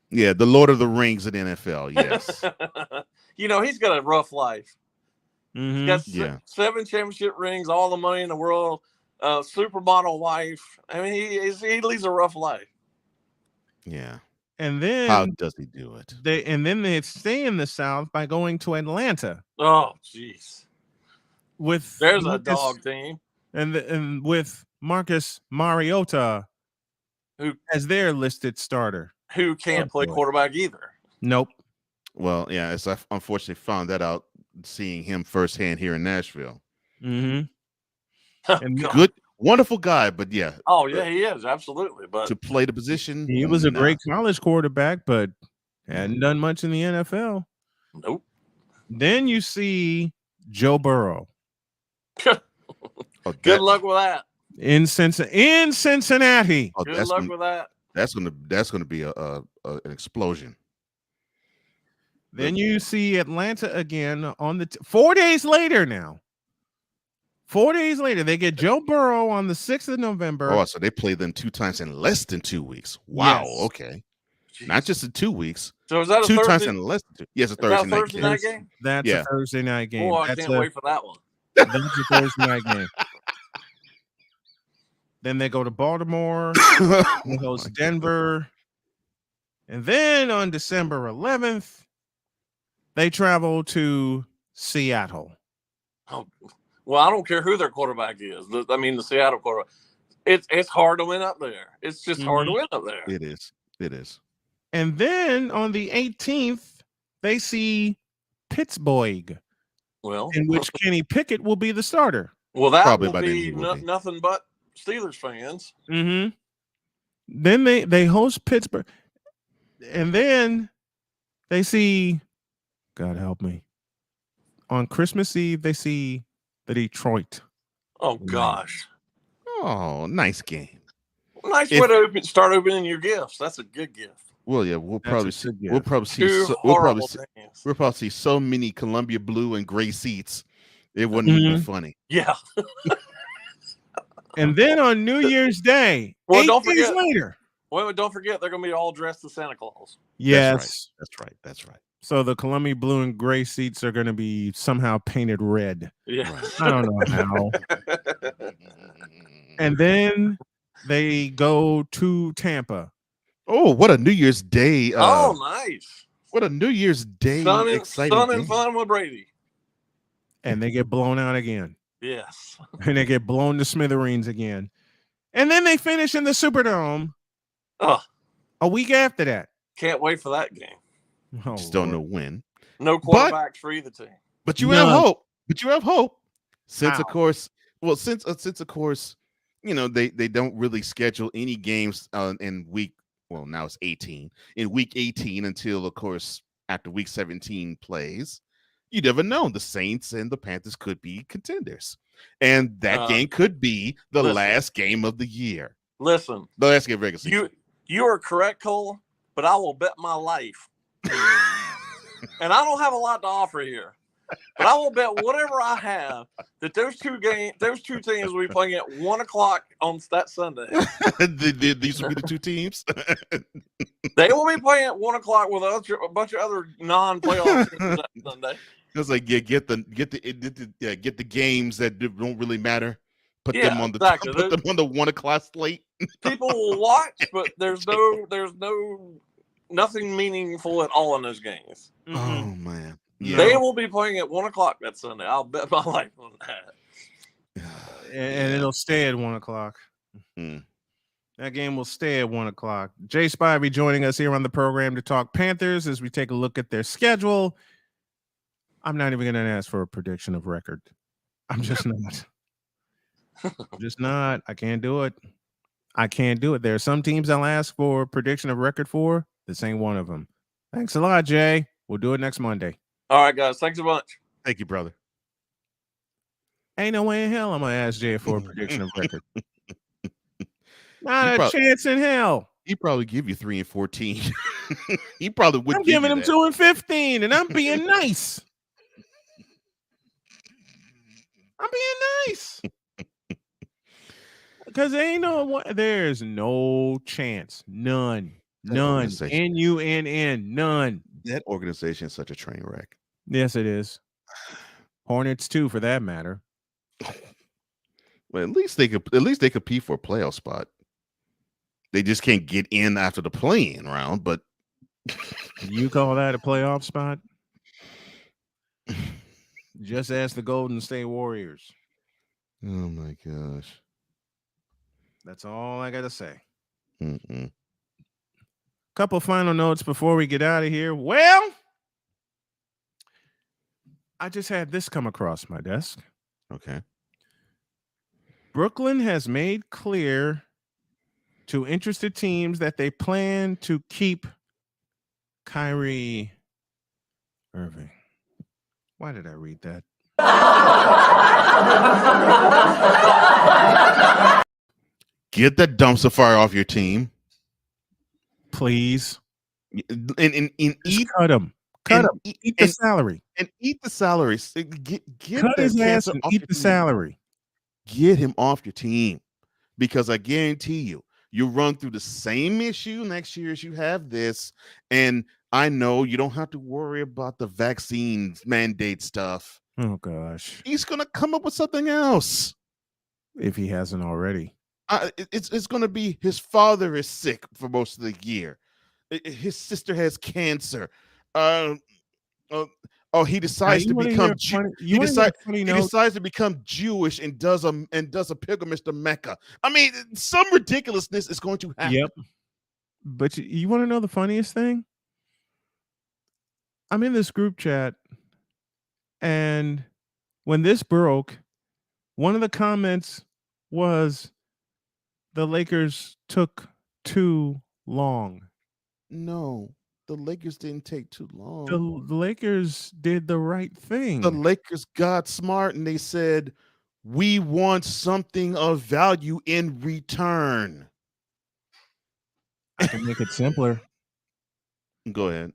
Yeah, the Lord of the Rings in NFL. Yes. He's got a rough life. Mm-hmm. He's got 7 championship rings, all the money in the world, supermodel wife. I mean, he leads a rough life. Yeah. And then how does he do it? They stay in the South by going to Atlanta. Oh, jeez. There's a Marcus, dog team. And with Marcus Mariota as their listed starter. Who can't play quarterback either. Nope. Well, yeah, I unfortunately found that out seeing him firsthand here in Nashville. Mm-hmm. And good, wonderful guy, but yeah. Oh, yeah, he is, absolutely. But to play the position, he was a great college quarterback, but hadn't done much in the NFL. Nope. Then you see Joe Burrow. Good luck with that. In Cincinnati. Oh, good luck with that. That's gonna be an explosion. Then you see Atlanta again on the 4 days later now. 4 days later, they get Joe Burrow on the 6th of November. Oh, so they play them 2 times in less than 2 weeks. Wow. Yes. Okay. Jeez. Not just in 2 weeks. So is that a 2 Thursday? times in less than 2? Yes, a Thursday night game. That's a Thursday night game. Oh, I can't wait for that one. That's a Thursday night game. Then they go to Baltimore. They host Denver. And then on December 11th, they travel to Seattle. Oh, well, I don't care who their quarterback is. The Seattle quarterback. It's hard to win up there. It's just hard to win up there. It is. It is. And then on the 18th, they see Pittsburgh. Well, in which Kenny Pickett will be the starter. Well, that probably will be nothing but Steelers fans. Mm-hmm. Then they host Pittsburgh, and then they see, God help me, on Christmas Eve they see the Detroit. Oh gosh! Oh, nice game. Nice way to start opening your gifts. That's a good gift. Well, yeah, we'll probably see so many Columbia blue and gray seats. It wouldn't be funny. Yeah. And then on New Year's Day, well, 8 days later. Well, don't forget they're going to be all dressed as Santa Claus. Yes, that's right. So the Columbia blue and gray seats are going to be somehow painted red. Yeah, I don't know how. And then they go to Tampa. Oh, what a New Year's Day! Nice. What a New Year's Day! Exciting fun and fun with Brady. And they get blown out again. Yes. And they get blown to smithereens again. And then they finish in the Superdome. A week after that. Can't wait for that game. Just don't know when. No quarterbacks for either team. But you have hope. Since How? of course, they don't really schedule any games in week. Well, now it's 18. In week 18 until, of course, after week 17 plays. You never know. The Saints and the Panthers could be contenders. And that game could be the last game of the year. Listen. The last game of regular season. You are correct, Cole, but I will bet my life. And I don't have a lot to offer here. But I will bet whatever I have that those two teams will be playing at 1:00 on that Sunday. These will be the two teams. They will be playing at 1:00 with a bunch of other non-playoff teams that Sunday. It's like get the games that don't really matter. put Yeah, them on the exactly. put them on the 1 o'clock slate. People will watch, but there's nothing meaningful at all in those games. Oh man. They will be playing at 1 o'clock that Sunday. I'll bet my life on that. And it'll stay at 1 o'clock. Mm. That game will stay at 1 o'clock. Jay Spivey joining us here on the program to talk Panthers as we take a look at their schedule. I'm not even going to ask for a prediction of record. I'm just not. I'm just not. I can't do it. I can't do it. There are some teams I'll ask for a prediction of record for. This ain't one of them. Thanks a lot, Jay. We'll do it next Monday. All right, guys. Thanks a bunch. Thank you, brother. Ain't no way in hell I'm going to ask Jay for a prediction of record. Not a chance in hell. He probably give you 3 and 14. He probably would. I'm giving him 2 and 15, and I'm being nice. I'm being nice. Because there's no chance. None. N-U-N-N. None. That organization is such a train wreck. Yes, it is. Hornets too, for that matter. Well, at least they compete for a playoff spot. They just can't get in after the play-in round, but you call that a playoff spot? Just ask the Golden State Warriors. Oh my gosh. That's all I gotta say. Mm-mm. Couple final notes before we get out of here. Well, I just had this come across my desk. Okay. Brooklyn has made clear to interested teams that they plan to keep Kyrie Irving. Why did I read that? Get that dumpster fire off your team, please, and eat. Cut him. Eat the salary. And eat the salary. Get cut his ass and eat the salary. Get him off your team, because I guarantee you run through the same issue next year as you have this. And I know you don't have to worry about the vaccine mandate stuff. Oh gosh, he's gonna come up with something else if he hasn't already. It's going to be his father is sick for most of the year. His sister has cancer. He decides to become he decides to become Jewish and does a pilgrimage to Mecca. I mean, some ridiculousness is going to happen. Yep. But you want to know the funniest thing? I'm in this group chat, and when this broke, one of the comments was, the Lakers took too long. No, the Lakers didn't take too long. The Lakers did the right thing. The Lakers got smart and they said, we want something of value in return. I can make it simpler. Go ahead.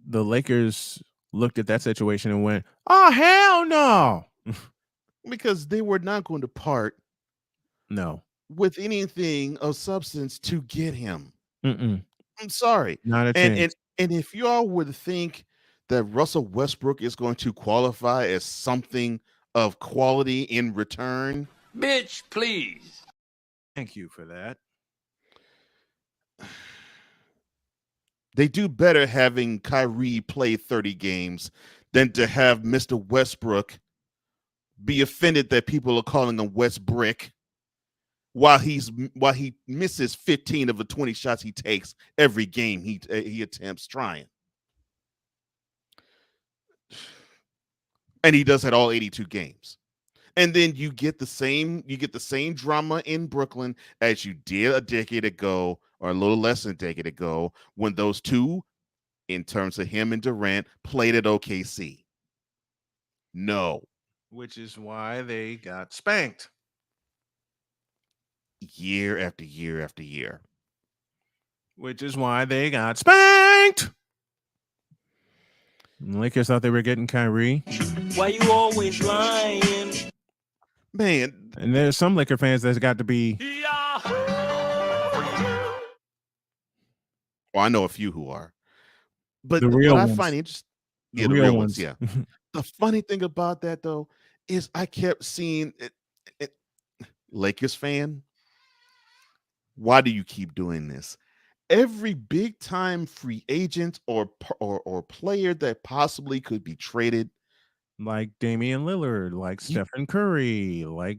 The Lakers looked at that situation and went, oh, hell no. Because they were not going to part. No. With anything of substance to get him. Mm-mm. I'm sorry. Not a chance. And if y'all would think that Russell Westbrook is going to qualify as something of quality in return, bitch, please. Thank you for that. They do better having Kyrie play 30 games than to have Mr. Westbrook be offended that people are calling him Westbrick. While he misses 15 of the 20 shots he takes every game he attempts trying. And he does that all 82 games. And then you get the same drama in Brooklyn as you did a decade ago, or a little less than a decade ago, when those two, in terms of him and Durant, played at OKC. No. Which is why they got spanked. Year after year after year. Which is why they got spanked. And the Lakers thought they were getting Kyrie. Why you always lying? Man. And there's some Laker fans that's got to be. Well, I know a few who are. But the real what ones. I find interesting. Yeah, the real ones. Yeah. The funny thing about that, though, is I kept seeing it. Lakers fan, why do you keep doing this? Every big time free agent or player that possibly could be traded, like Damian Lillard, like Stephen Curry, like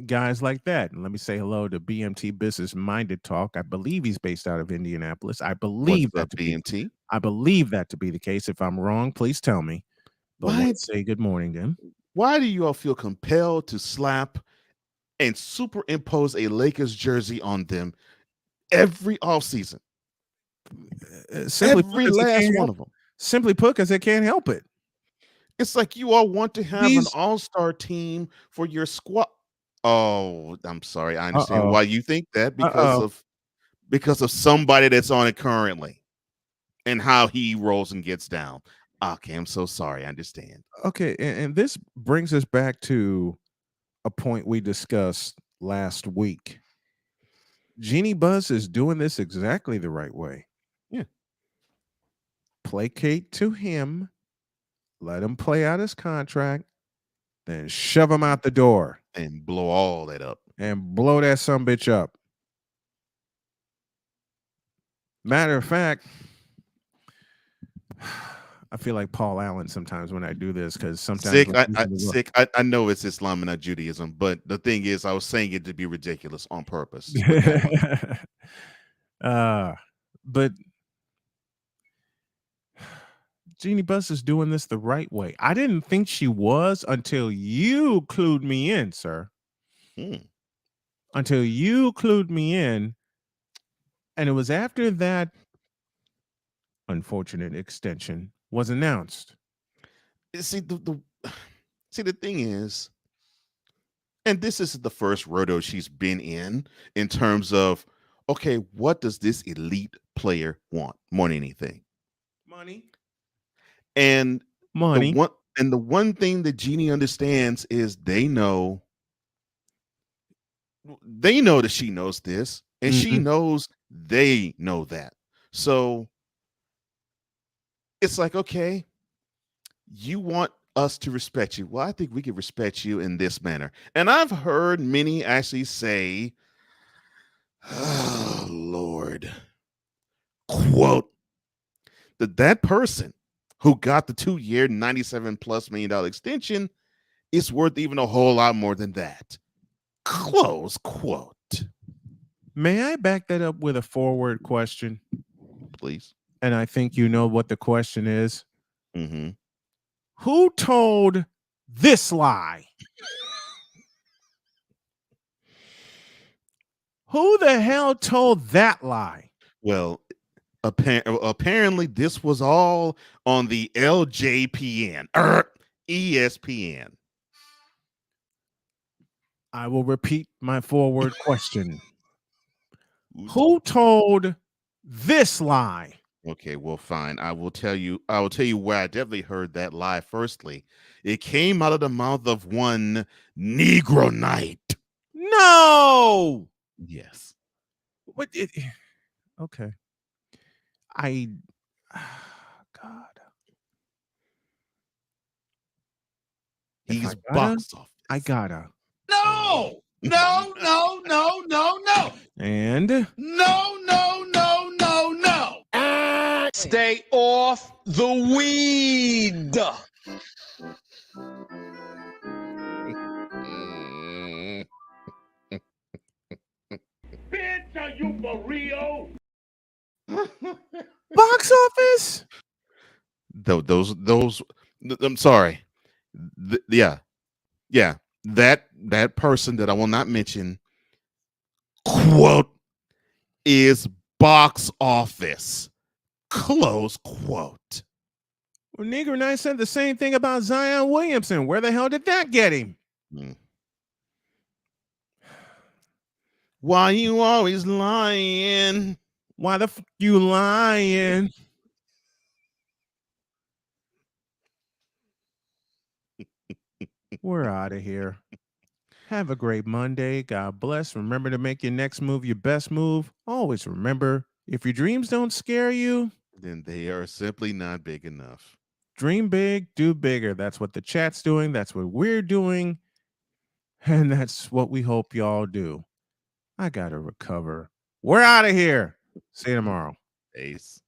guys like that. And let me say hello to BMT Business Minded Talk. I believe he's based out of Indianapolis. I believe what's that up, to BMT? I believe that to be the case. If I'm wrong, please tell me. But let's say good morning to him. Why do you all feel compelled to slap and superimpose a Lakers jersey on them every offseason? Every last one of them. Simply put, because they can't help it. It's like you all want to have an all-star team for your squad. Oh, I'm sorry. I understand why you think that because of somebody that's on it currently and how he rolls and gets down. Okay, I'm so sorry. I understand. Okay, and this brings us back to a point we discussed last week. Jeannie Buss is doing this exactly the right way. Yeah. Placate to him, let him play out his contract, then shove him out the door. And blow all that up. And blow that sumbitch up. Matter of fact, I feel like Paul Allen sometimes when I do this because sometimes I know it's Islam and not Judaism, but the thing is, I was saying it to be ridiculous on purpose. But Jeannie Buss is doing this the right way. I didn't think she was until you clued me in, sir. Until you clued me in, and it was after that unfortunate extension was announced. See, the thing is, and this is the first rodeo she's been in terms of, okay, what does this elite player want more than anything? Money. And money. The one thing that Jeannie understands is they know that she knows this, and she knows they know that. So it's like, okay, you want us to respect you. Well, I think we can respect you in this manner. And I've heard many actually say, oh, Lord, quote, that person who got the 2-year, $97+ million extension is worth even a whole lot more than that. Close quote. May I back that up with a forward question? Please. And I think you know what the question is. Mm-hmm. Who told this lie? Who the hell told that lie? Well, apparently this was all on the LJPN, ESPN. I will repeat my forward question. Who told this lie? Okay, well, fine. I will tell you where I definitely heard that lie. Firstly, it came out of the mouth of one Negro Knight. No. Yes. What? Okay. God. He's box office. I gotta. No. And No. Stay off the weed. Bitch, are you for real? Box office? Those. I'm sorry. Yeah. That person that I will not mention, quote, is box office. Close quote. Well, Negro Knight said the same thing about Zion Williamson. Where the hell did that get him? Why you always lying? Why the fuck you lying? We're out of here. Have a great Monday. God bless. Remember to make your next move your best move. Always remember, if your dreams don't scare you, then they are simply not big enough. Dream big, do bigger. That's what the chat's doing. That's what we're doing. And that's what we hope y'all do. I got to recover. We're out of here. See you tomorrow. Peace.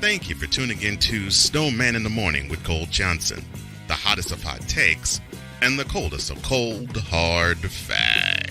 Thank you for tuning in to Snowman in the Morning with Cole Johnson, the hottest of hot takes and the coldest of cold, hard facts.